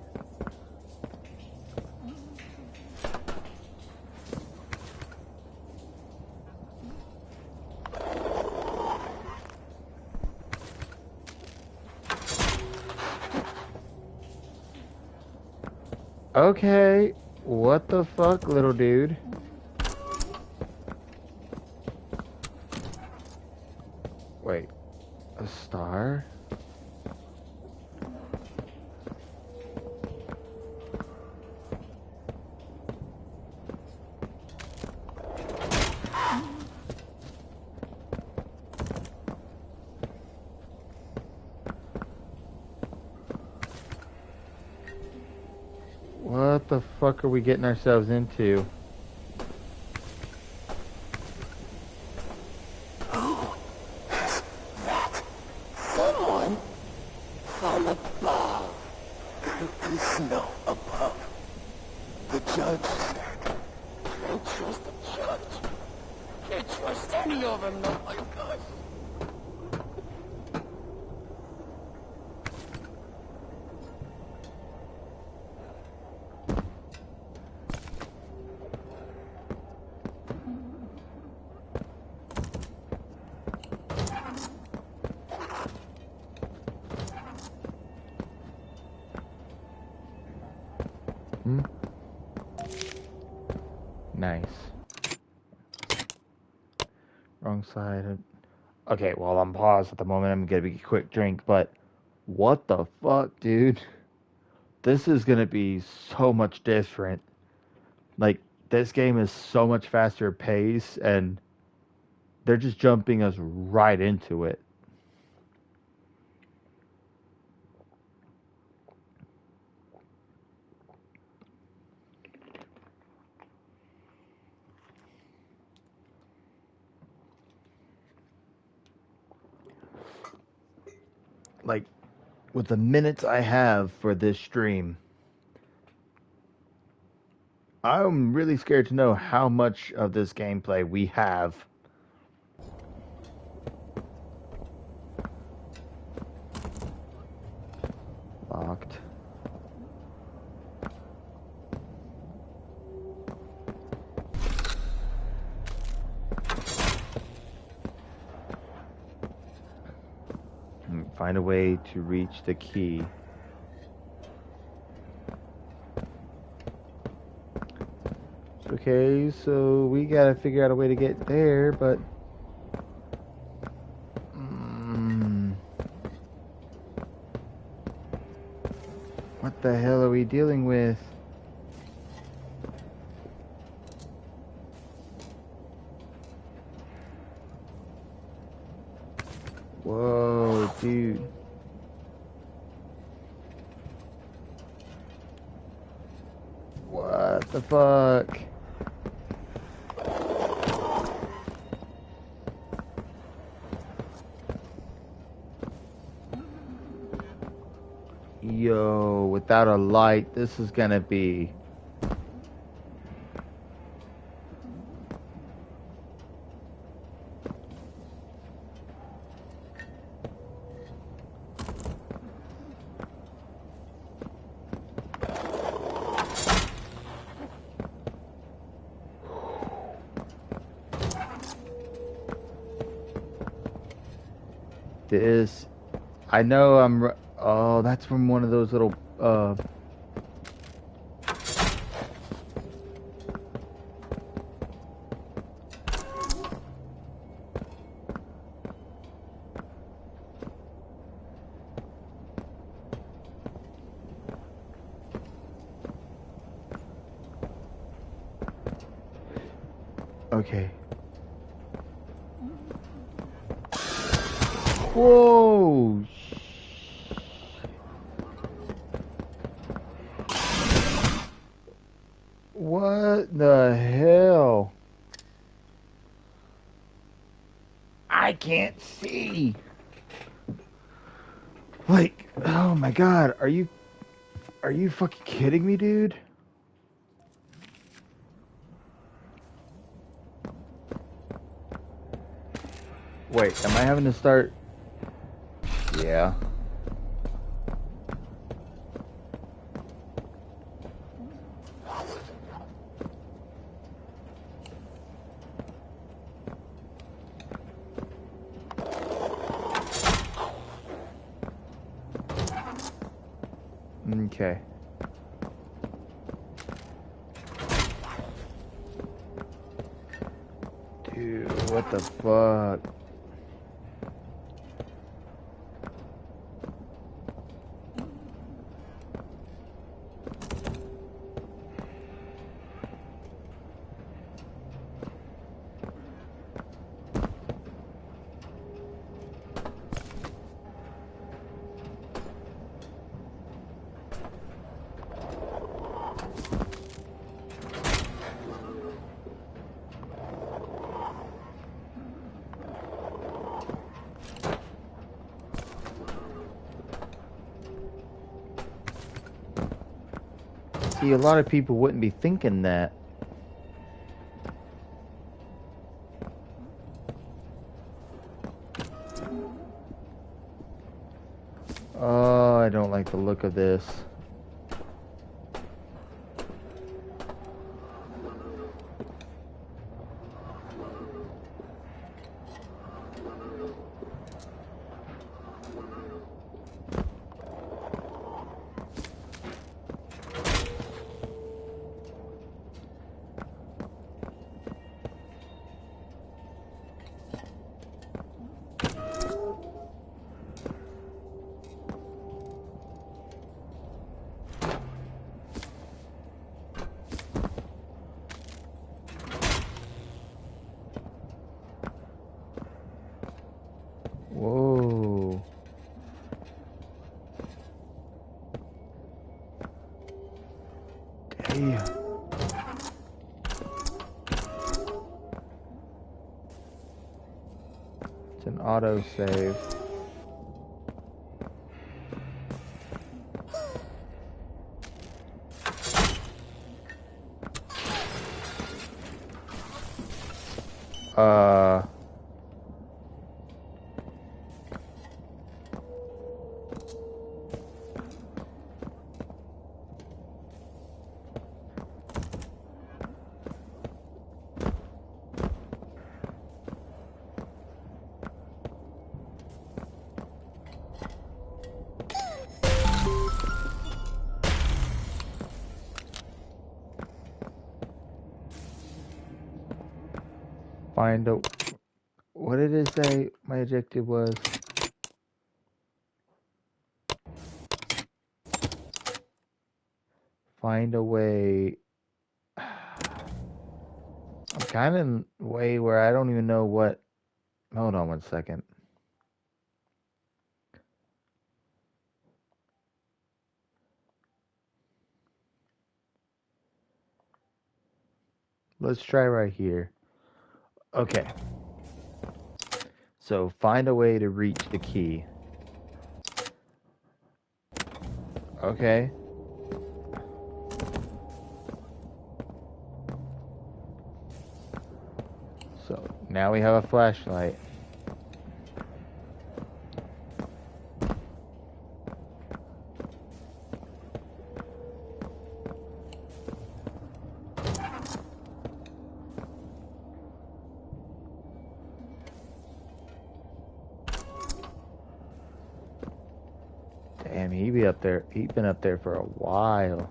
Okay, what the fuck, little dude? Wait, a star? What the fuck are we getting ourselves into? Who is that? Someone from above. There is no above. The judge said, can't trust the judge. Can't trust any of them, oh my gosh. Hmm? Nice. Wrong side. Okay, well, I'm paused at the moment. I'm gonna be a quick drink, but what the fuck, dude? this is gonna be so much different. Like this game is so much faster pace, and they're just jumping us right into it. Like with the minutes I have for this stream, I'm really scared to know how much of this gameplay we have. Locked. Find a way to reach the key. Okay, so we gotta figure out a way to get there, but... what the hell are we dealing with? Whoa, dude. What the fuck? Yo, without a light, this is gonna be... This... I know I'm... oh, that's from one of those little, okay. Whoa! What the hell? I can't see. Like, oh my god, are you fucking kidding me, dude? Wait, am I having to start? Yeah. Okay. Dude, what the fuck? See, a lot of people wouldn't be thinking that. Oh, I don't like the look of this. way. It's an autosave. Find a... What did it say my objective was? Find a way... I'm kind of in a way where I don't even know what... Hold on one second. Let's try right here. Okay. So find a way to reach the key. Okay. So now we have a flashlight. Damn, he be up there. He been up there for a while.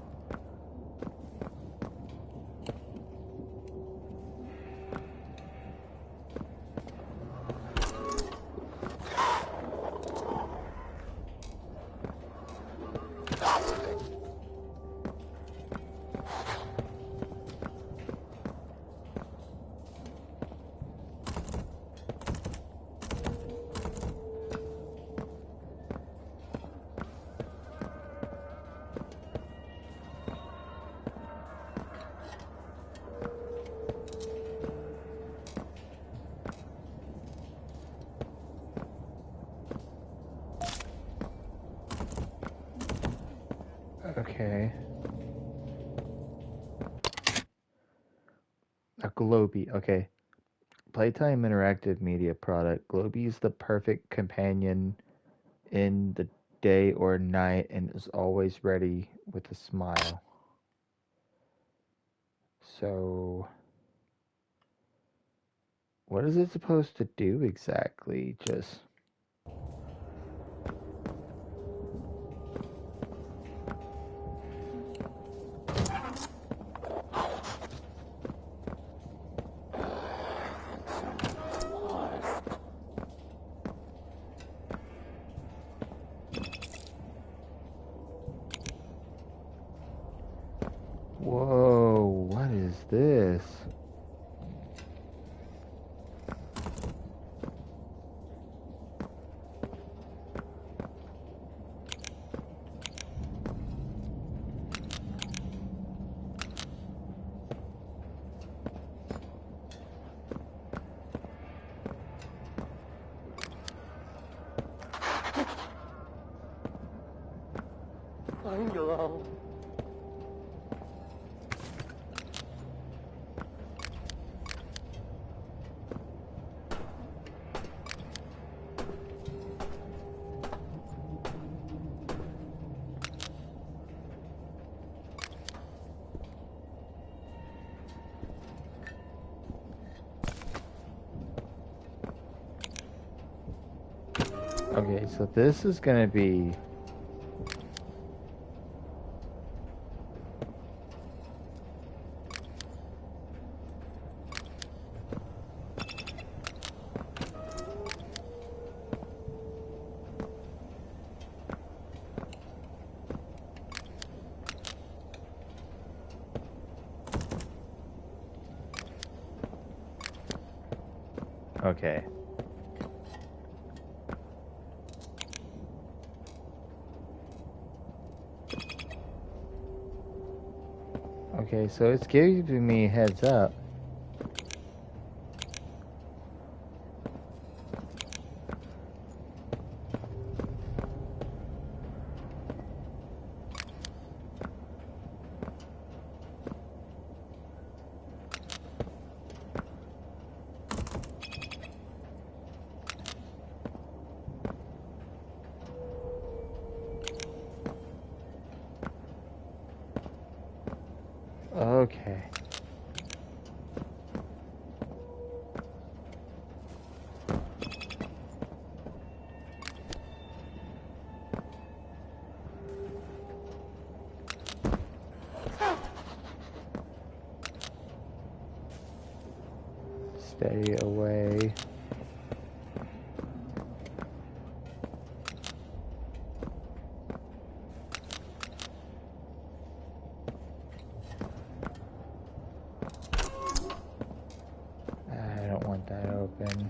Okay. A Globey. Okay. Playtime interactive media product. Globey is the perfect companion in the day or night and is always ready with a smile. So, what is it supposed to do exactly? Just... Whoa, what is this? Find your own. Okay, so this is gonna be... Okay. Okay, so it's giving me a heads up. Okay. Stay away. I don't want that open.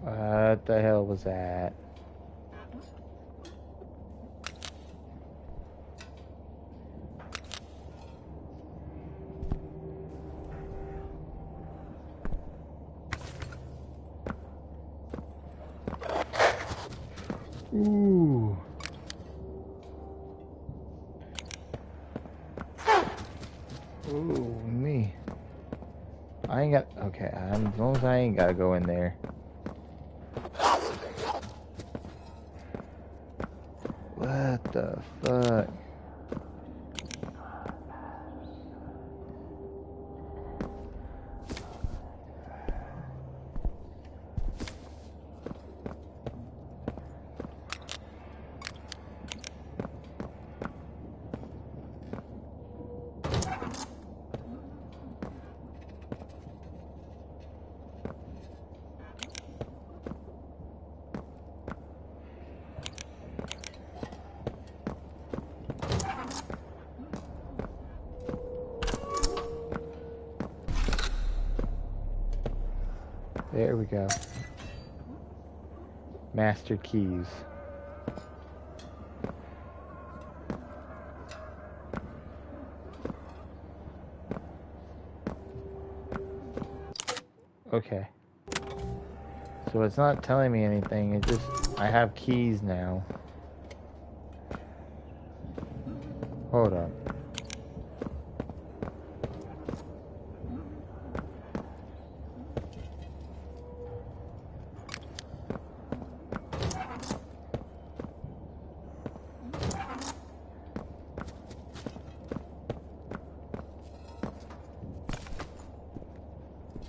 What the hell was that? Ooh. Ooh, me. I ain't got. Okay, as long as I ain't gotta go in there. What the fuck? There we go. Master keys. Okay. So it's not telling me anything, it just, I have keys now. Hold up.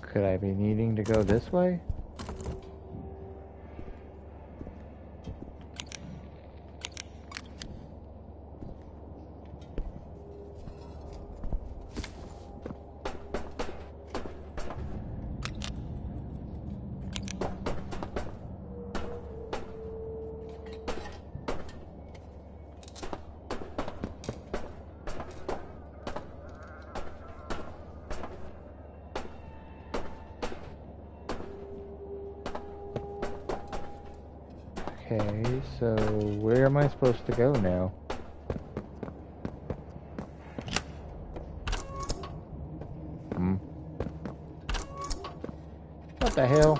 Could I be needing to go this way? Okay, so where am I supposed to go now? What the hell?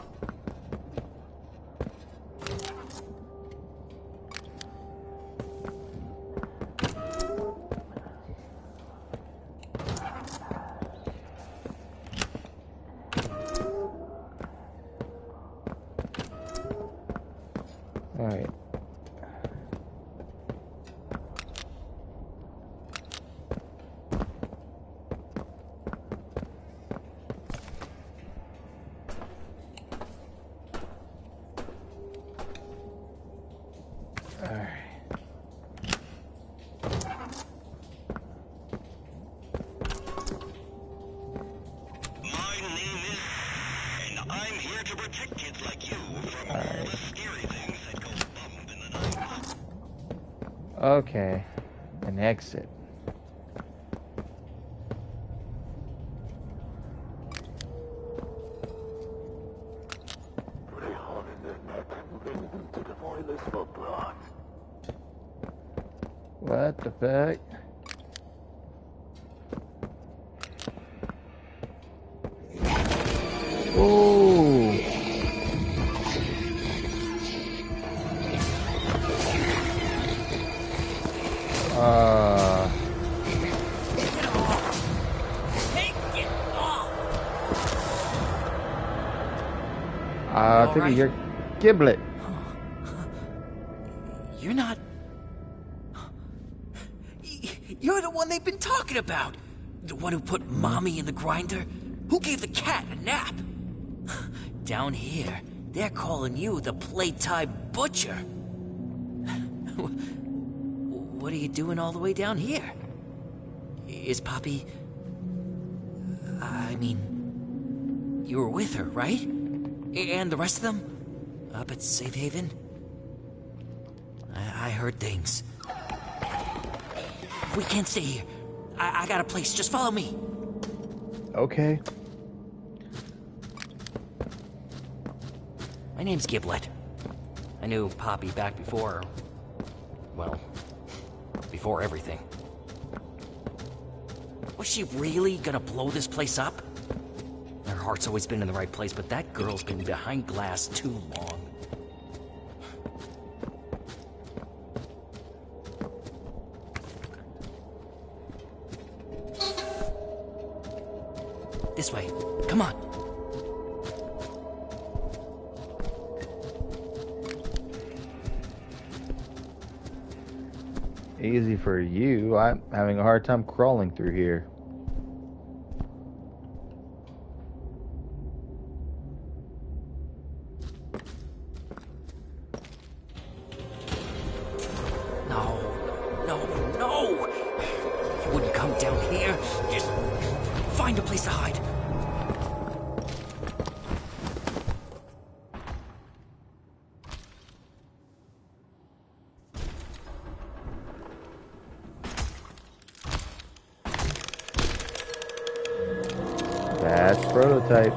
Alright. Alright. My name is, and I'm here to protect kids like you from all the scary things that go bump in the night. Okay. An exit. Put a hole in their neck and bring them to the void. What the fuck? Ooh. I think right? you're Giblet. You're not... You're the one they've been talking about. The one who put Mommy in the grinder. Who gave the cat a nap. Down here, they're calling you the Playtime Butcher. What are you doing all the way down here? Is Poppy... I mean... You were with her, right? And the rest of them? Up at Safe Haven? I heard things. We can't stay here. I got a place. Just follow me. Okay. My name's Giblet. I knew Poppy back before... Well, before everything. Was she really gonna blow this place up? Her heart's always been in the right place, but that girl's been behind glass too long. This way. Come on. Easy for you. I'm having a hard time crawling through here. No! You wouldn't come down here. Just find a place to hide. That's prototype.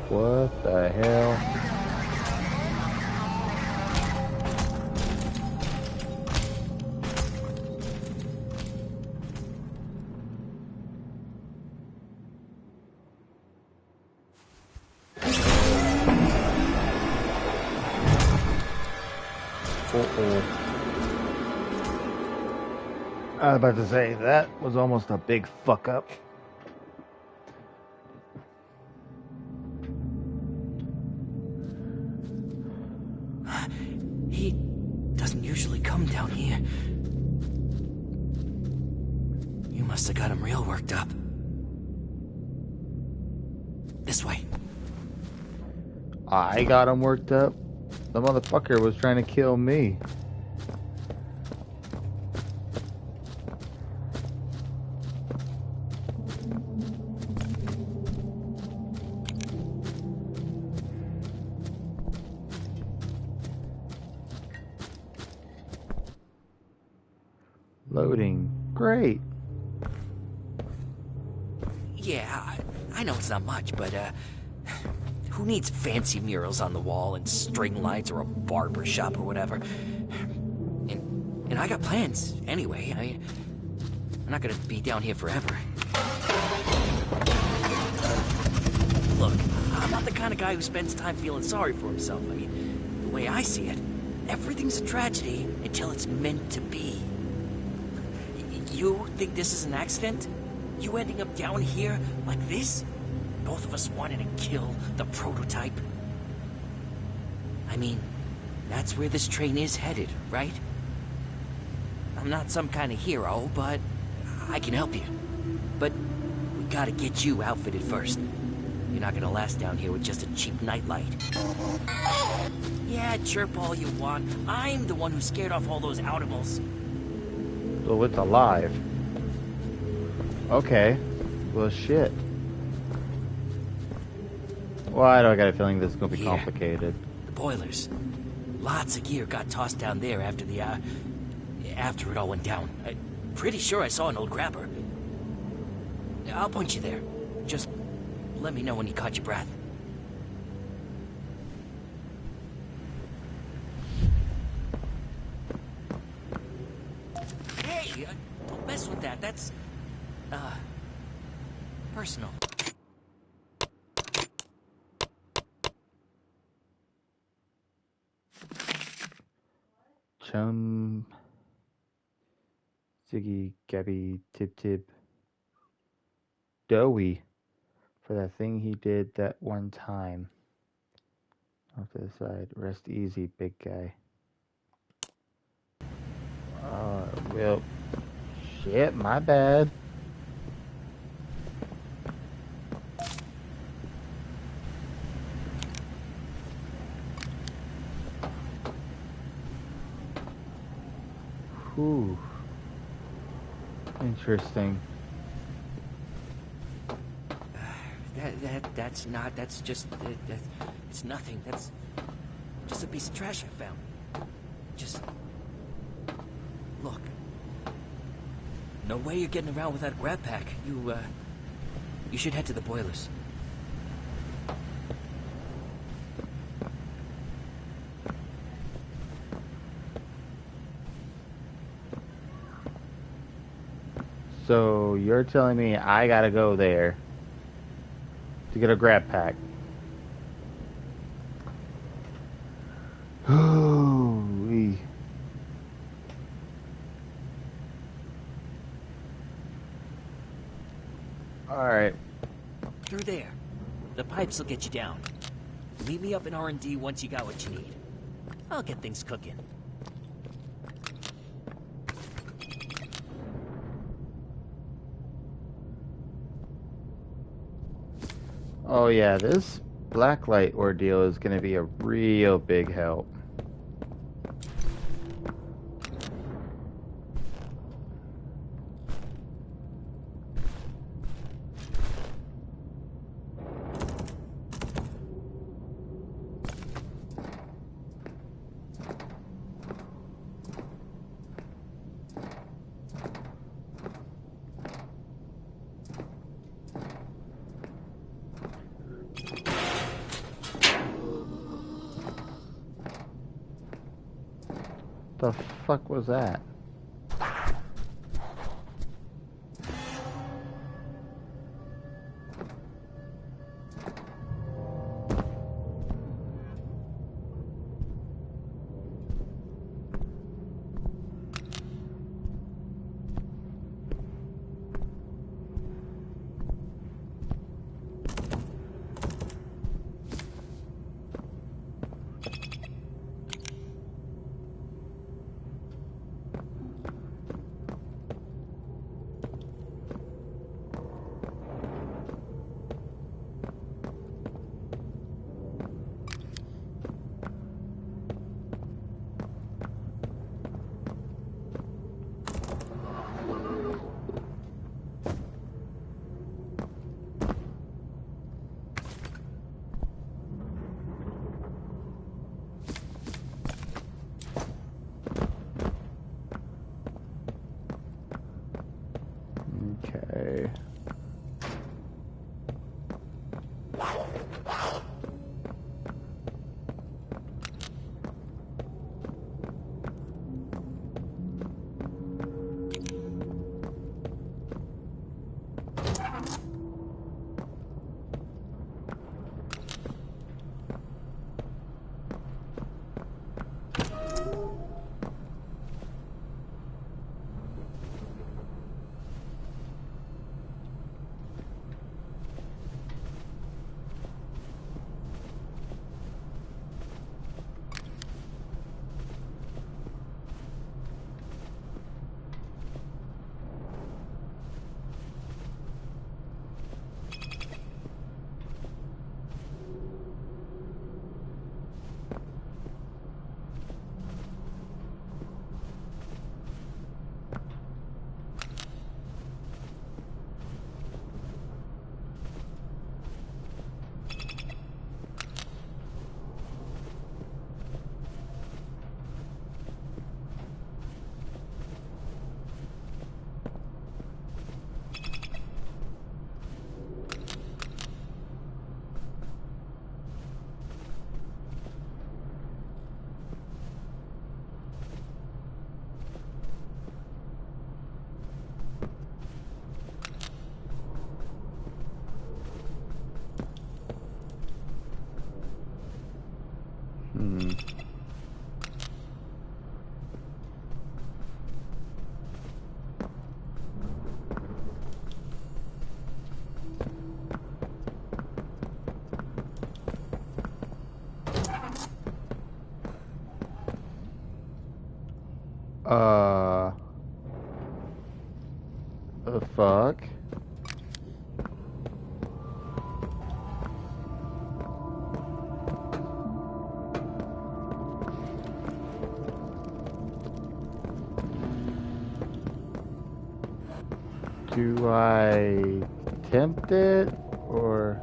What the hell? I was about to say, that was almost a big fuck up. He doesn't usually come down here. You must have got him real worked up. This way. I got him worked up. The motherfucker was trying to kill me. Loading. Great. Yeah, I know it's not much, but, who needs fancy murals on the wall and string lights or a barber shop or whatever? And I got plans, anyway. I'm not gonna be down here forever. Look, I'm not the kind of guy who spends time feeling sorry for himself. I mean, the way I see it, everything's a tragedy until it's meant to be. You think this is an accident? You ending up down here like this? Both of us wanted to kill the prototype. I mean, that's where this train is headed, right? I'm not some kind of hero, but I can help you. But we gotta get you outfitted first. You're not gonna last down here with just a cheap nightlight. Yeah, chirp all you want. I'm the one who scared off all those animals. So it's alive. Okay. Well, shit. Why do I got a feeling this is gonna be Here. complicated? The boilers. Lots of gear got tossed down there after the, after it all went down. I'm pretty sure I saw an old grabber. I'll point you there. Just let me know when you caught your breath. Hey, don't mess with that. That's, personal. Chum, Ziggy, Gabby, Tip Tip, Doughy, for that thing he did that one time. Off to the side. Rest easy, big guy. Well, shit, my bad. Whew. Interesting. That's just, it's nothing. That's just a piece of trash I found. Just, look. No way you're getting around without a grab pack. You should head to the boilers. So you're telling me I gotta go there to get a grab pack? Ooh. Alright. Through there. The pipes will get you down. Meet me up in R&D once you got what you need. I'll get things cooking. Oh yeah, this blacklight ordeal is gonna be a real big help. The fuck was that? Uh, the fuck? Do I tempt it or?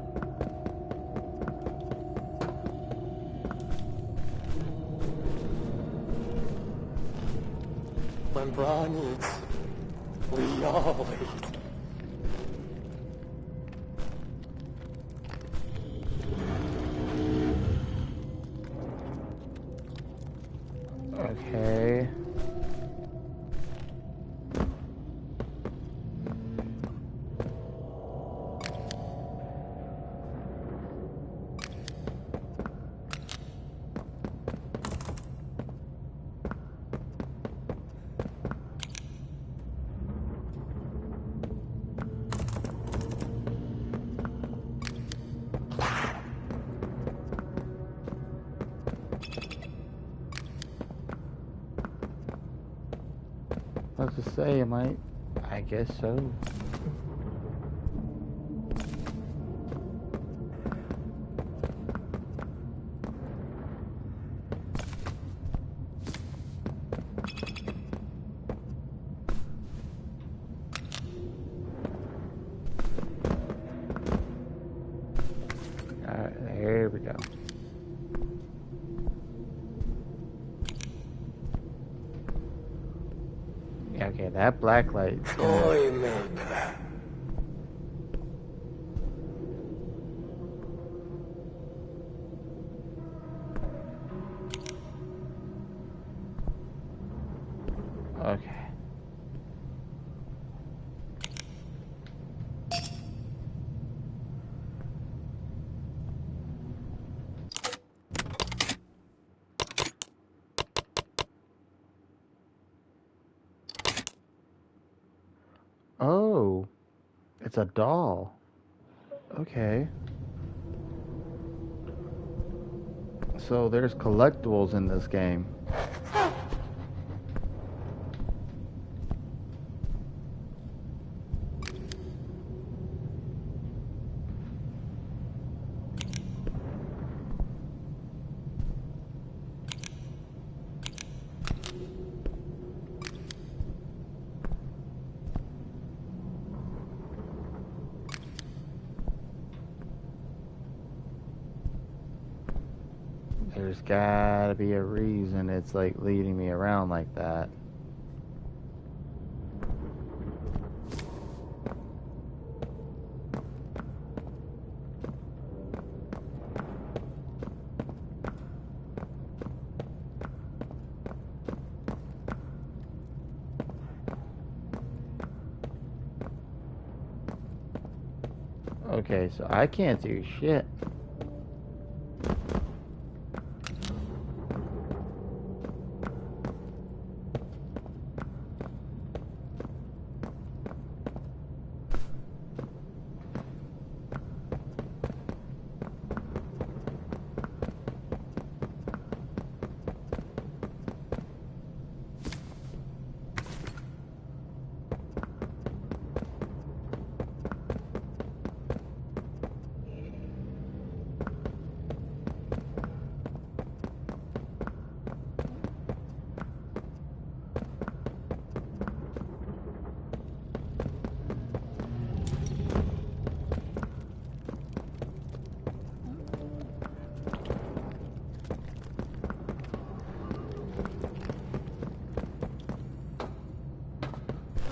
When Bron eats, we all eat. Okay. I was to say, I guess so. Alright, there we go. Yeah, okay, that black light. Toy maker. Okay. Oh, it's a doll. Okay. So there's collectibles in this game. There's gotta be a reason it's like leading me around like that. Okay, so I can't do shit.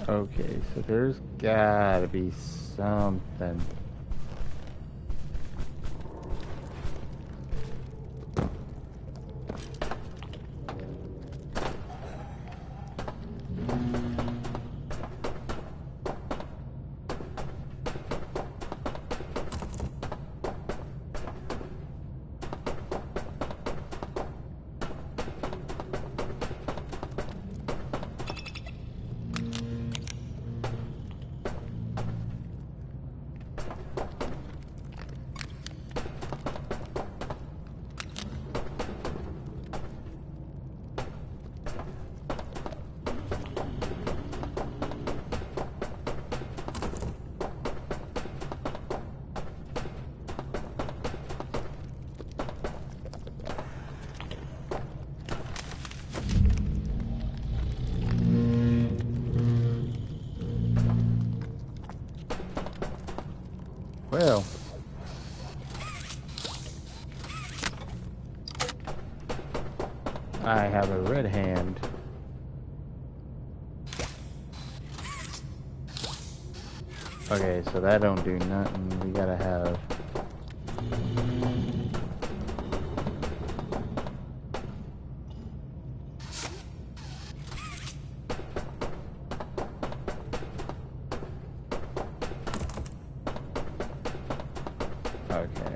Okay, so there's gotta be something. Well. I have a red hand. Okay, so that don't do nothing. We gotta have... Okay.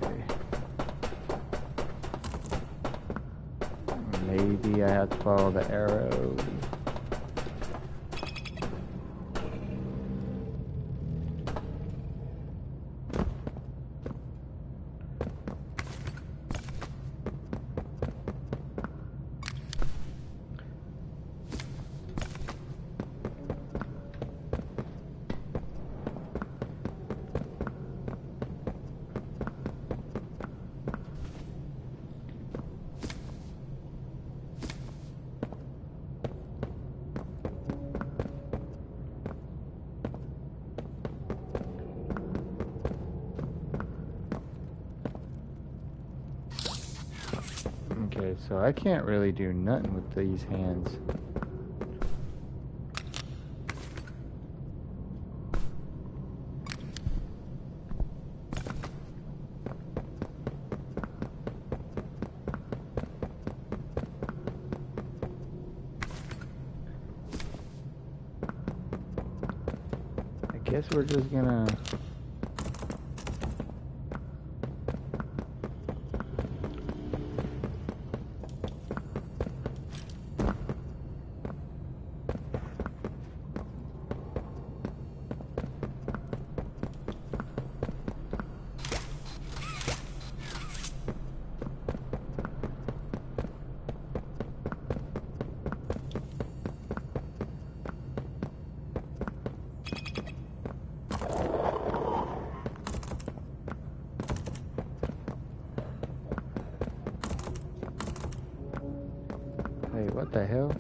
Maybe I have to follow the arrow. Okay, so I can't really do nothing with these hands. I guess we're just gonna... Wait, what the hell?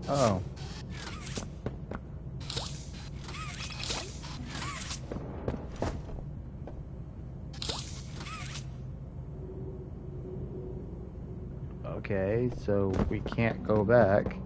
Oh. Okay, so we can't go back.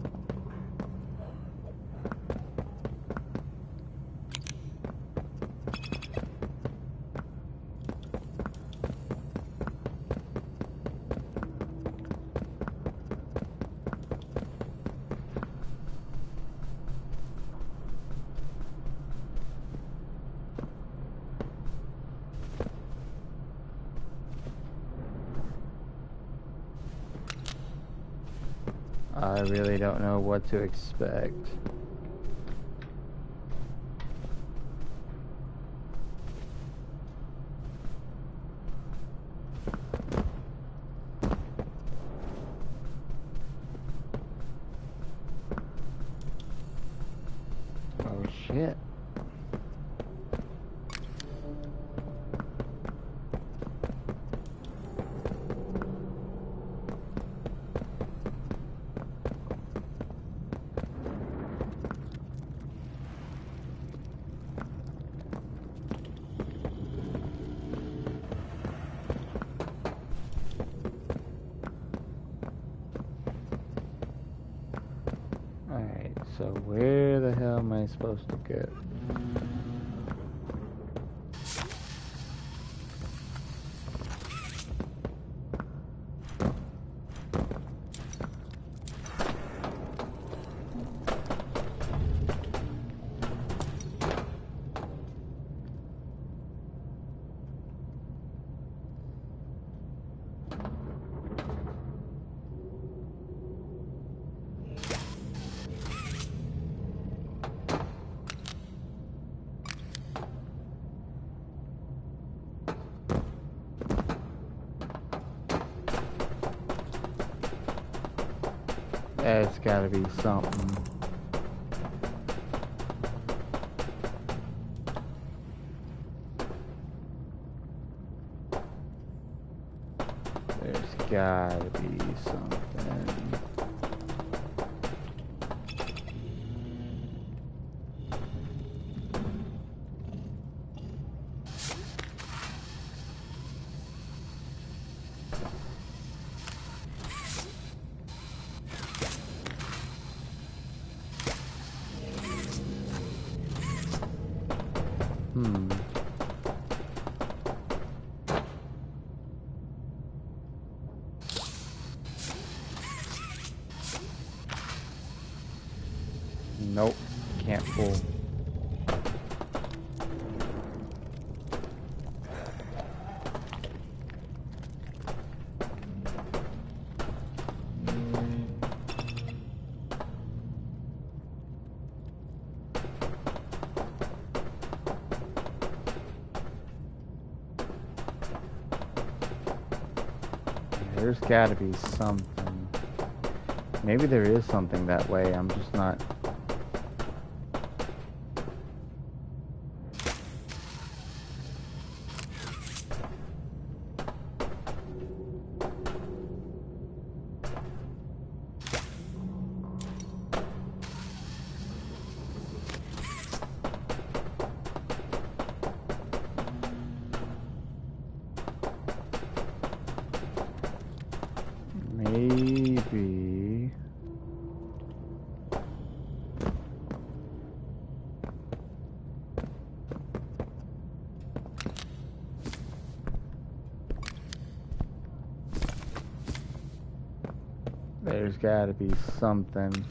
I really don't know what to expect. Oh shit. Alright, so where the hell am I supposed to go? That's gotta be something. There's gotta be something. Nope, can't pull. There's gotta be something. Maybe there is something that way, I'm just not... Maybe... There's gotta be something.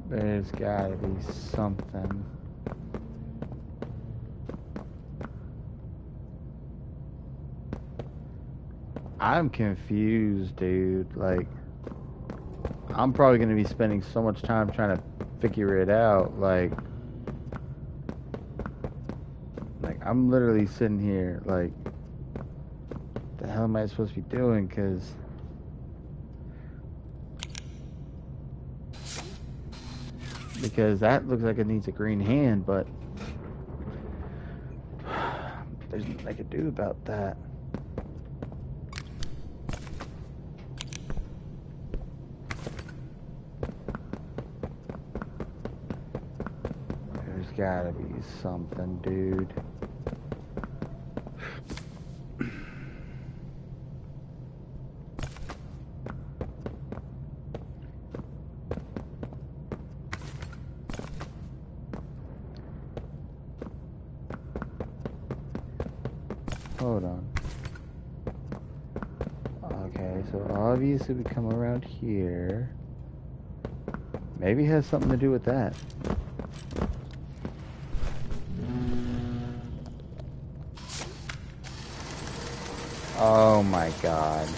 There's gotta be something. I'm confused, dude. Like, I'm probably gonna be spending so much time trying to figure it out. Like I'm literally sitting here, like, the hell am I supposed to be doing? Because that looks like it needs a green hand, but there's nothing I could do about that. There's gotta be something, dude. Hold on. Okay, so obviously we come around here. Maybe it has something to do with that. Oh my god.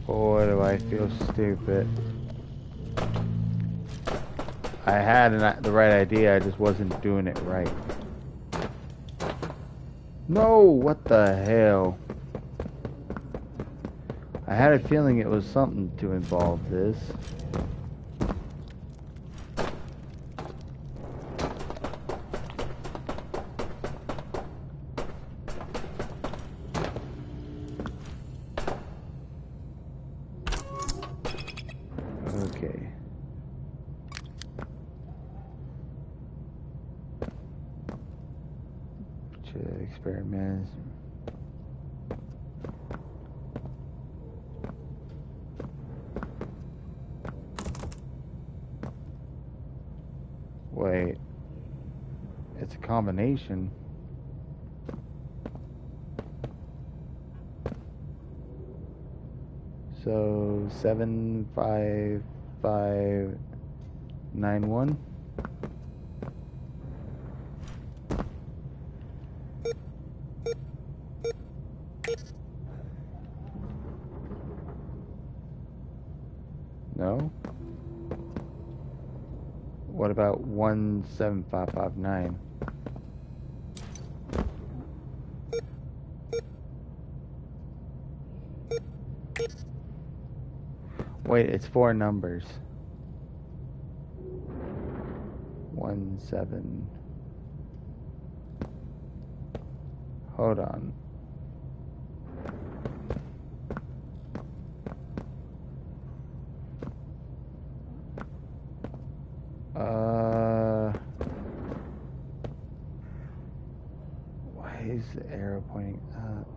Boy, do I feel stupid. I had the right idea, I just wasn't doing it right. No, what the hell? I had a feeling it was something to involve this. Okay. Experiments. Wait. It's a combination. So 75591. about 17559? Wait, it's 4 numbers. 17. Hold on. Why is the arrow pointing up?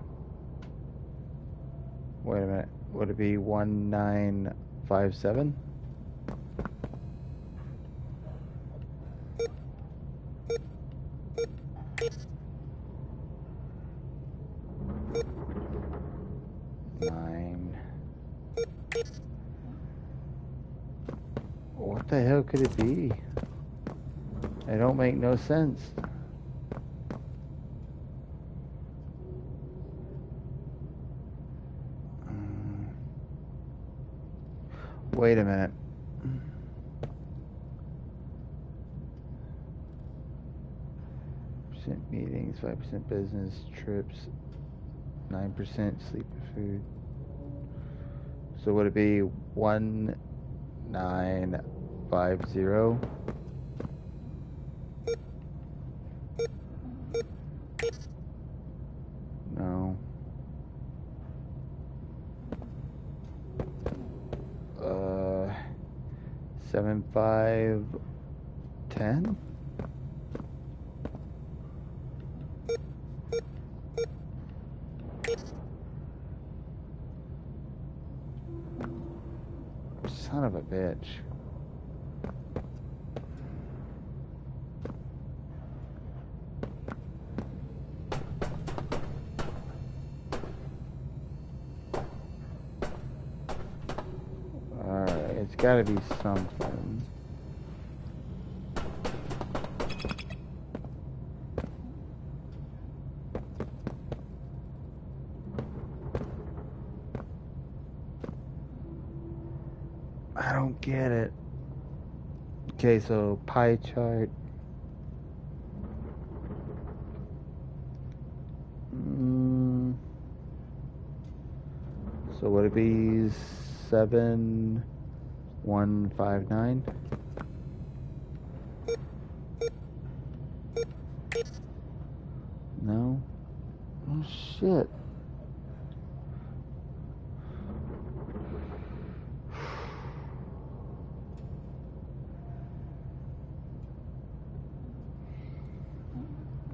Wait a minute. Would it be 1957? What the hell could it be? It don't make no sense. Wait a minute. Percent meetings, 5% business trips, 9% sleep and food. So would it be 1950? No. 7510? Son of a bitch. Alright, it's gotta be something. I don't get it. Okay, so pie chart. So would it be 7159? No? Oh shit.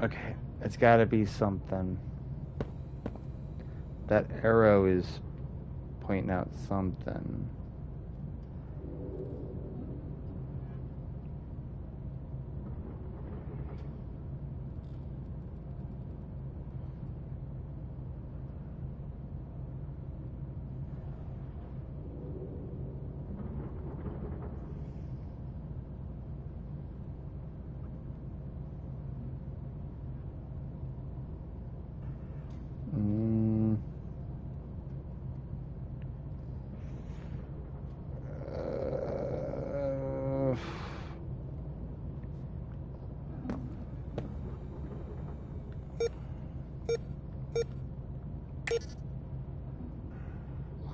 Okay, it's gotta be something. That arrow is pointing out something.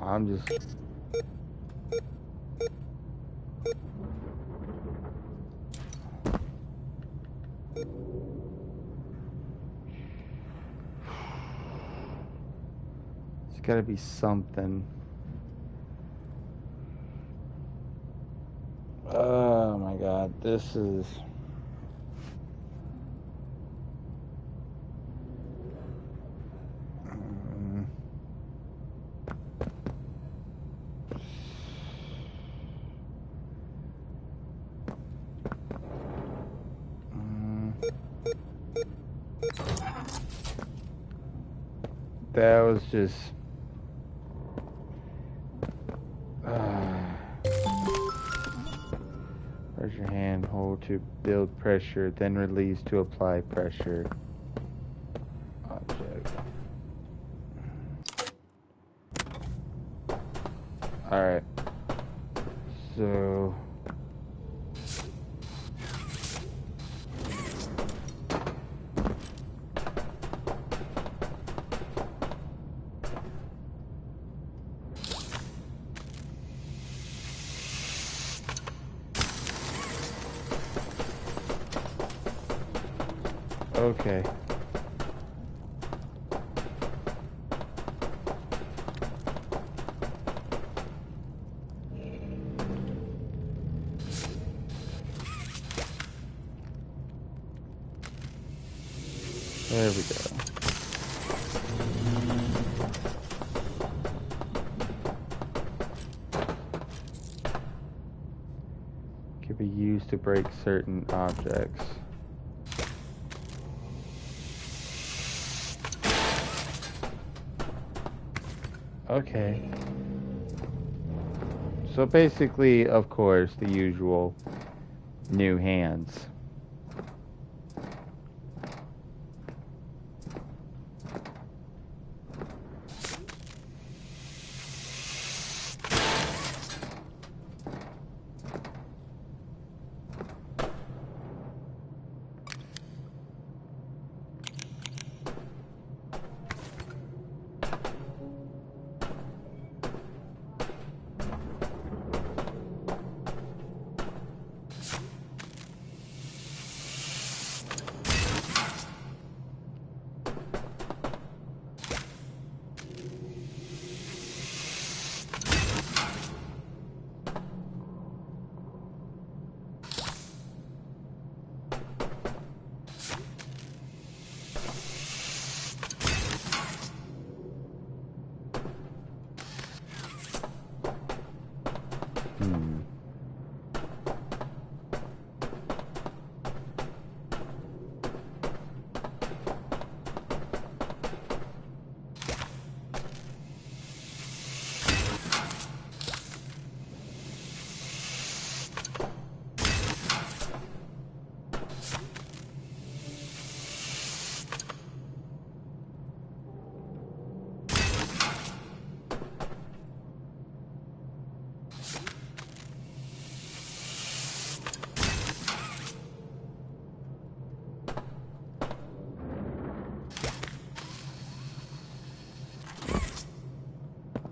I'm just... It's gotta be something. Oh my god, this is... That was just... Press your hand, hold to build pressure, then release to apply pressure. Object. Alright. So... Okay. There we go. Can be used to break certain objects. Okay. So basically, of course, the usual new hands.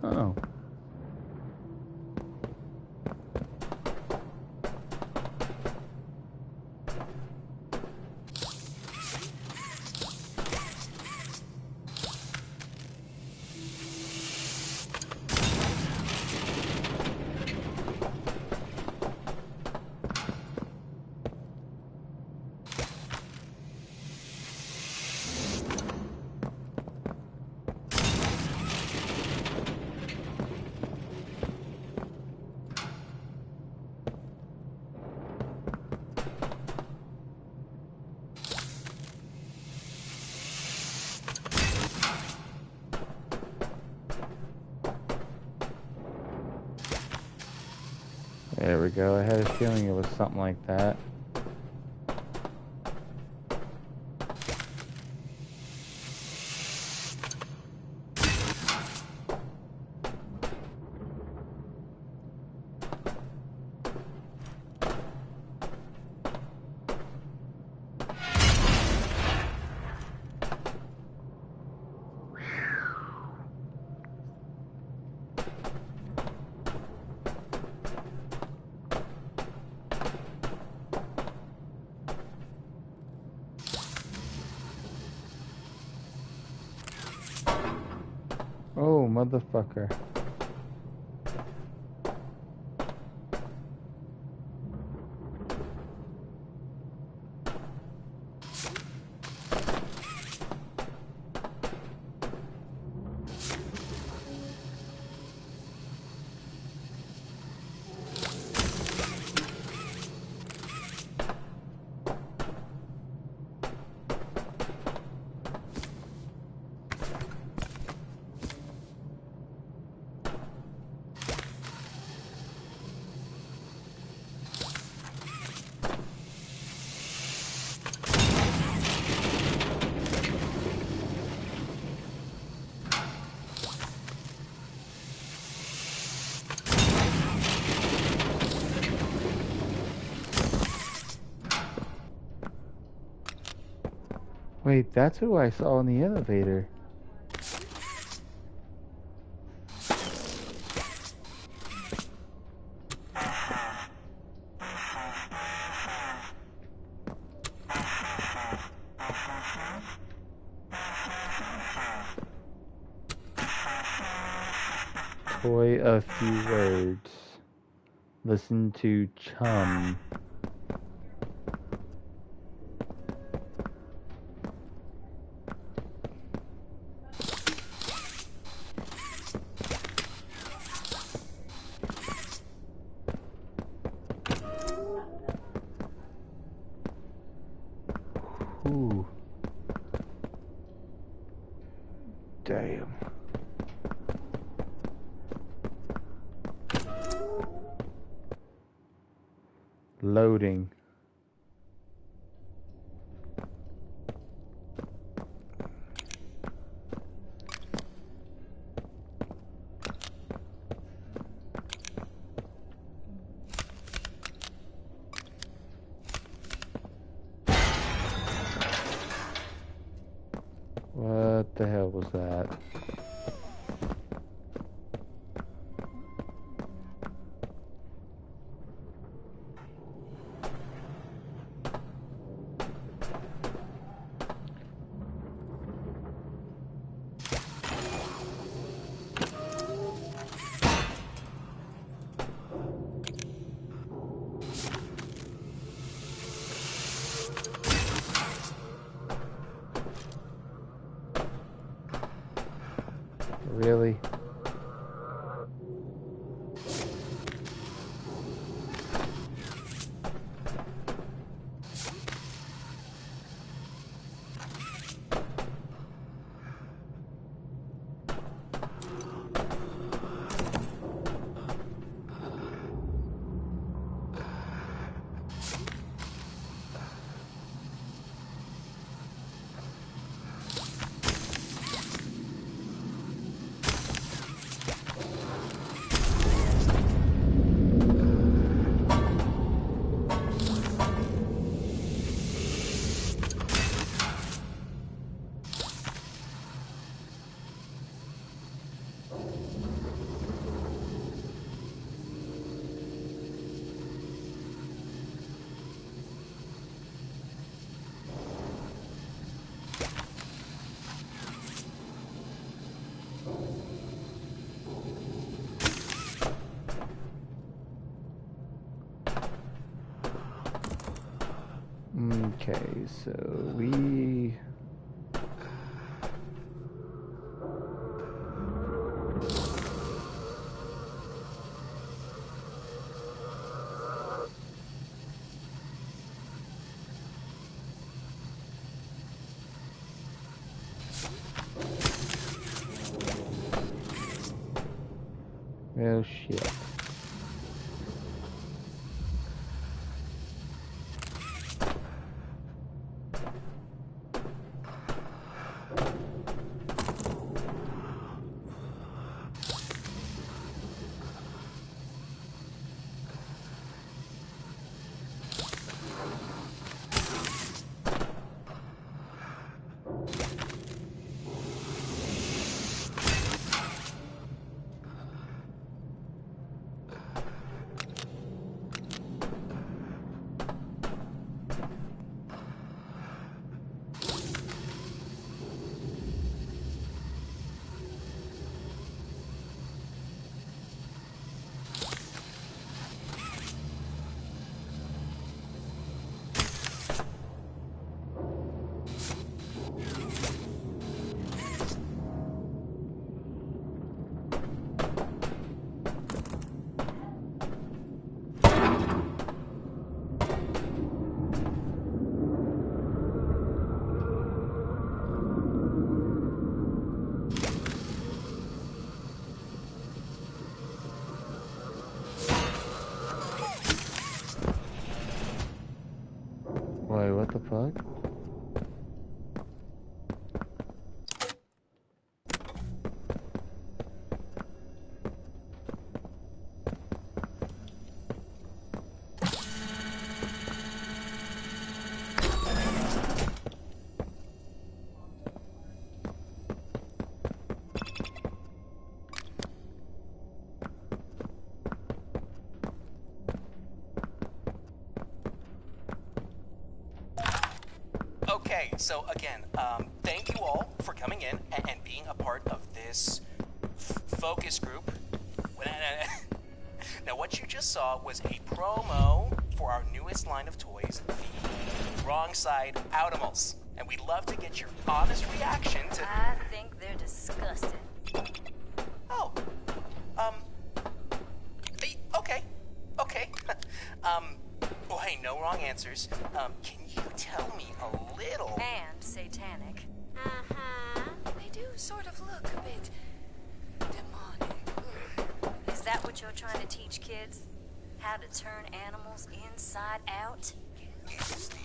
Oh. There we go. I had a feeling it was something like that. Oh, motherfucker. Wait, that's who I saw in the elevator. Toy a few words. Listen to Chum. Ooh. Damn. Loading. What the hell was that? Really? Okay, so we... Oh shit. Wait, what the fuck? Okay, so again, thank you all for coming in and being a part of this focus group promo for our newest line of toys, the Wrong Side Outimals. And we'd love to get your honest reaction to... I think they're disgusting. Oh. Okay. Okay. Oh, hey, no wrong answers. Can you tell me a little... And satanic. They do sort of look a bit demonic. Is that what you're trying to teach kids? How to turn animals inside out? Is the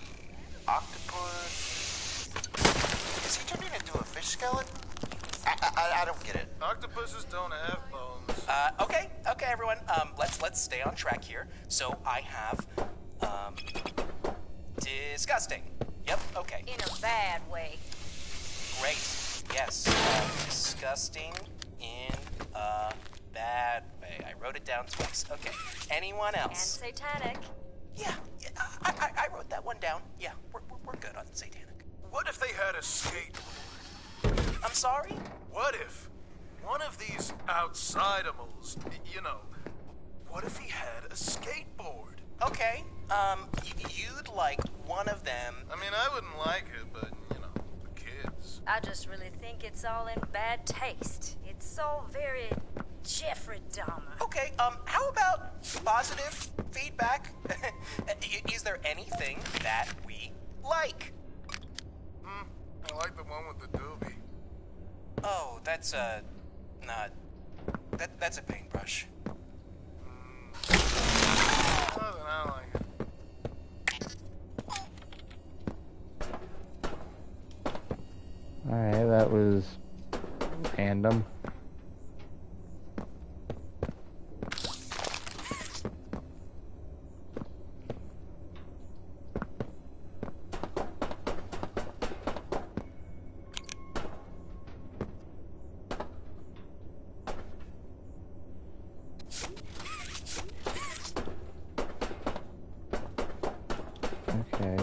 octopus... Is he turning into a fish skeleton? I don't get it. Octopuses don't have bones. Okay, everyone. Let's stay on track here. So I have, disgusting. Yep, okay. In a bad way. Great. Yes. Disgusting in a bad way. I wrote it down twice. Okay. Anyone And else? satanic. Yeah, I wrote that one down. Yeah, we're good on satanic. What if they had a skateboard? I'm sorry? What if one of these outsidimals, you know, what if he had a skateboard? Okay. You'd like one of them. I mean, I wouldn't like it, but, you know, the kids. I just really think it's all in bad taste. It's all very Jeffrey Dahmer. Okay, how about positive feedback? Is there anything that we like? I like the one with the doobie. Oh, that's not... That's a paintbrush. Oh, then I like it. Alright, that was random. Okay,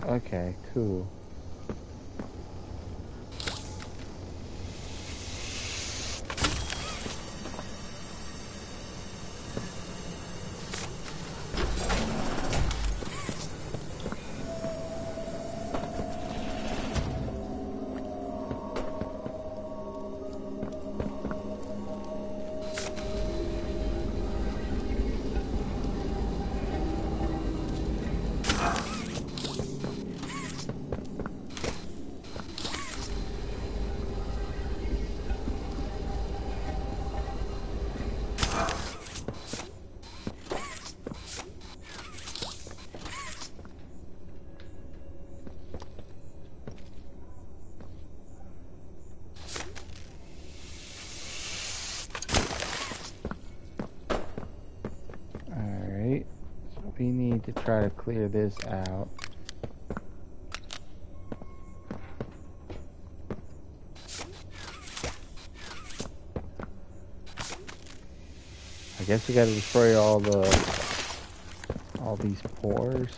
okay, cool. Alright, so we need to try to clear this out. I guess we gotta destroy all these pores.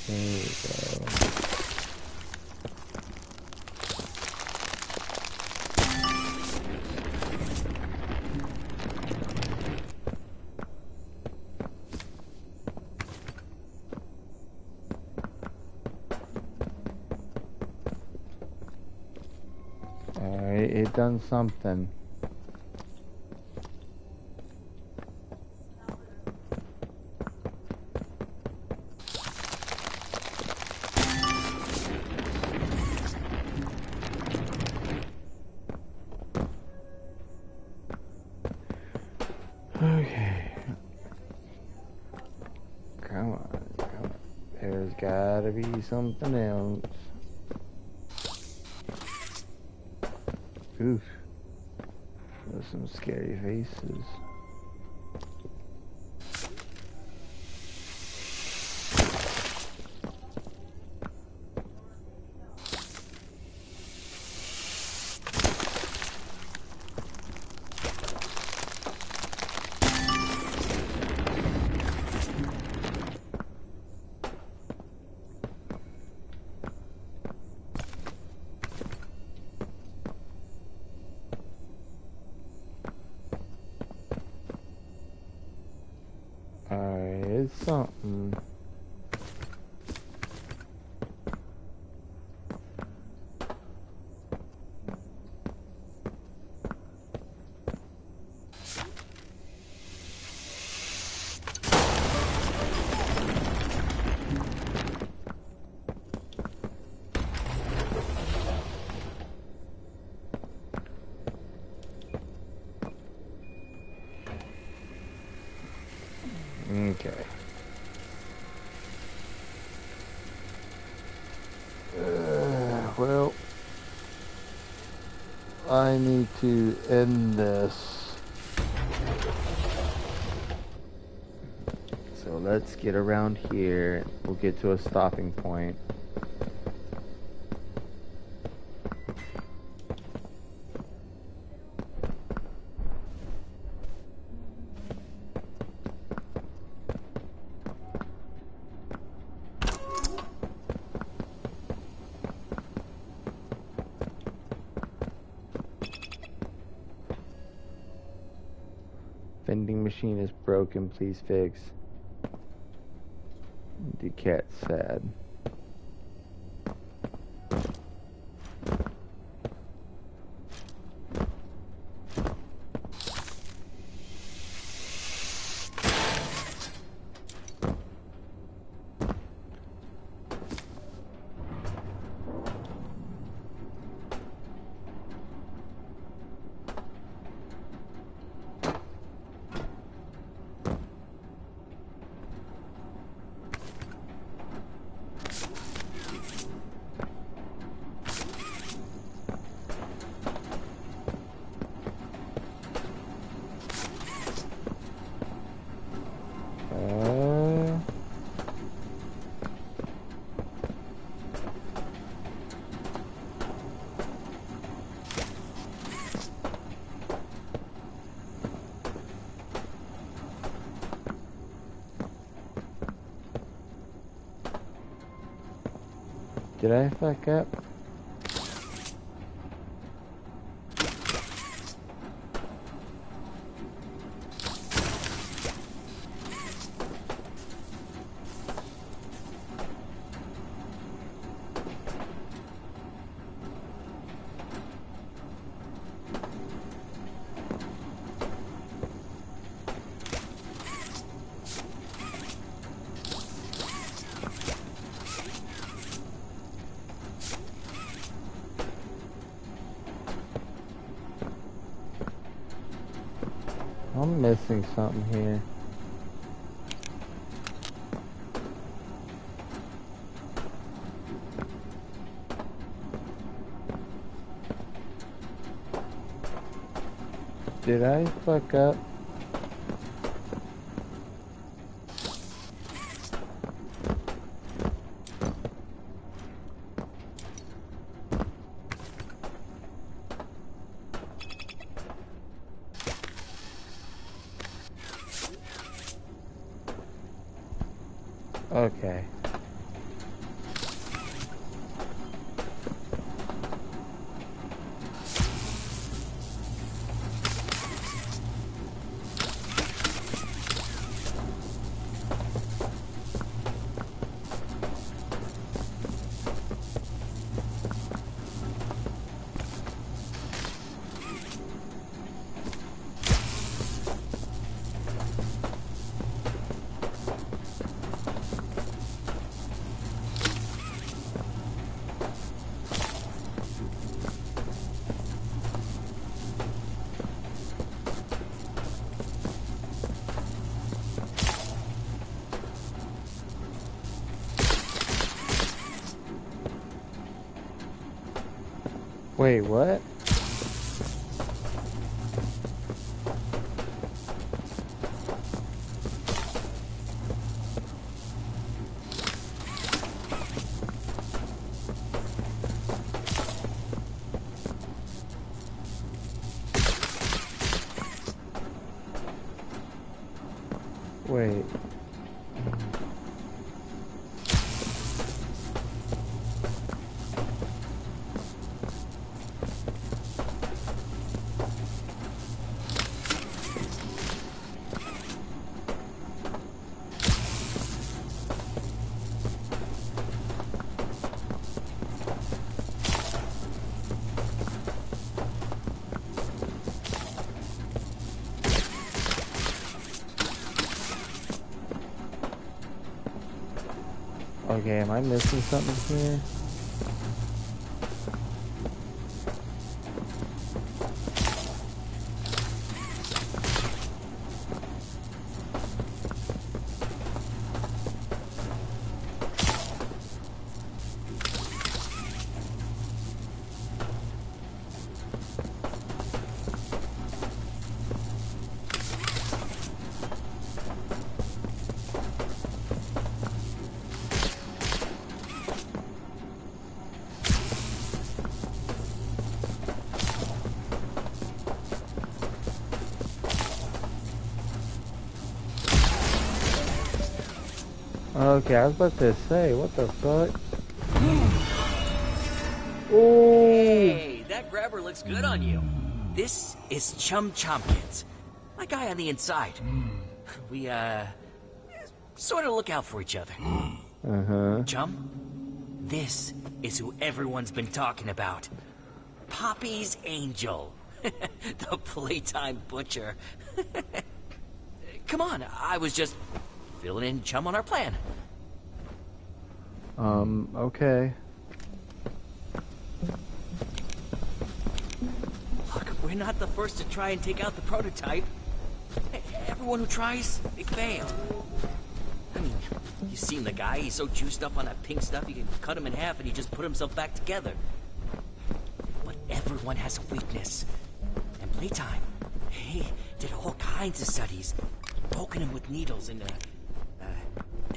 There we go. Alright, it done something. gotta be something else. Oof. Those some scary faces. Alright, it's something. Okay. Well, I need to end this. So let's get around here. We'll get to a stopping point. Vending machine is broken, please fix. The cat's sad. Did I fuck up? I'm missing something here. Did I fuck up? Okay. Wait, what? Wait. Okay, am I missing something here? Okay, I was about to say, what the fuck? Hey, that grabber looks good on you. This is Chum Chompkins, my guy on the inside. We, sort of look out for each other. Uh-huh. Chum, this is who everyone's been talking about. Poppy's Angel. The Playtime Butcher. Come on, I was just filling in Chum on our plan. Okay. Look, we're not the first to try and take out the prototype. Everyone who tries, they fail. I mean, you've seen the guy. He's so juiced up on that pink stuff, you can cut him in half and he just put himself back together. But everyone has a weakness. And Playtime, he did all kinds of studies, poking him with needles and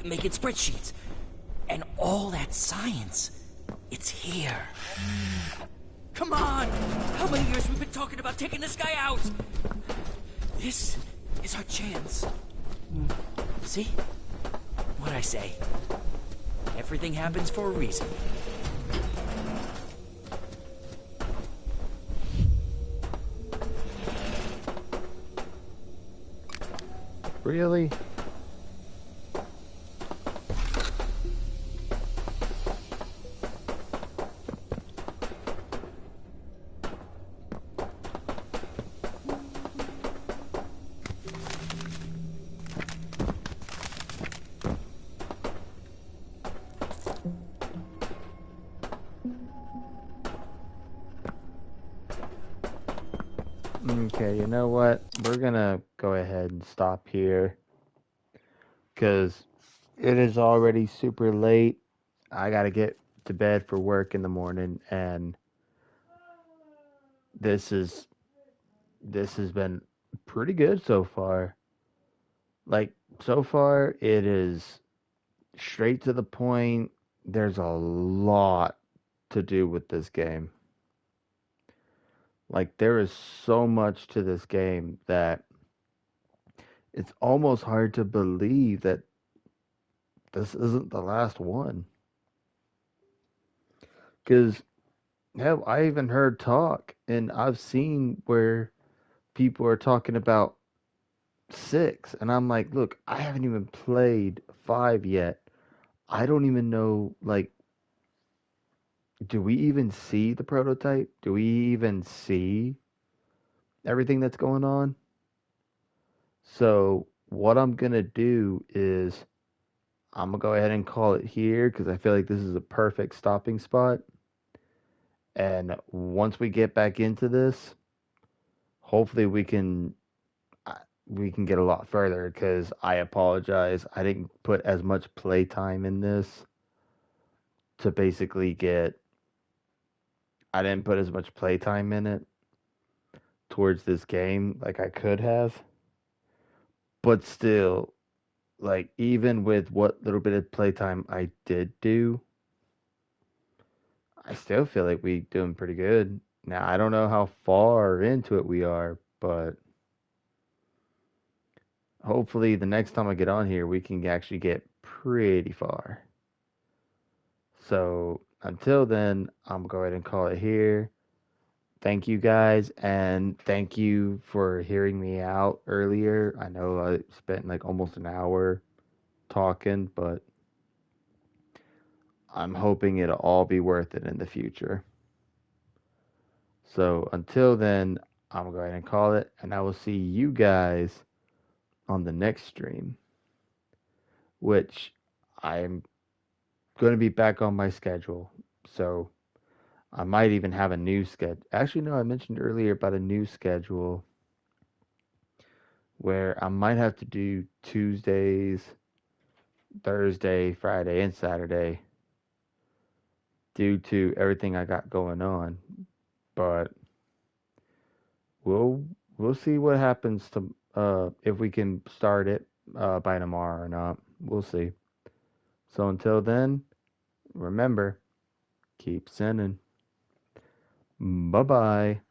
making spreadsheets. And all that science, it's here. Come on! How many years we've been talking about taking this guy out? This is our chance. See? What'd I say? Everything happens for a reason. Really? Okay, you know what? We're gonna go ahead and stop here. Because it is already super late. I gotta get to bed for work in the morning, and this is this has been pretty good so far. Like, so far it is straight to the point. There's a lot to do with this game. Like, there is so much to this game that it's almost hard to believe that this isn't the last one. Because, hell, I even heard talk, and I've seen where people are talking about six, and I'm like, look, I haven't even played five yet. I don't even know, like, do we even see the prototype? Do we even see everything that's going on? So, what I'm gonna do is I'm gonna go ahead and call it here because I feel like this is a perfect stopping spot. And once we get back into this, hopefully we can get a lot further because I apologize. I didn't put as much playtime in this to basically get I didn't put as much playtime in it towards this game like I could have. But still, like even with what little bit of playtime I did do, I still feel like we doing pretty good. Now I don't know how far into it we are, but hopefully the next time I get on here we can actually get pretty far. So until then, I'm gonna go ahead and call it here. Thank you guys, and thank you for hearing me out earlier. I know I spent like almost an hour talking, but I'm hoping it'll all be worth it in the future. So until then, I'm gonna go ahead and call it, and I will see you guys on the next stream, which I'm going to be back on my schedule. So I might even have a new schedule. Actually, no, I mentioned earlier about a new schedule where I might have to do Tuesdays, Thursday, Friday, and Saturday due to everything I got going on. But we'll we'll see what happens to if we can start it by tomorrow or not. We'll see. So until then, remember, keep sinning. Bye bye.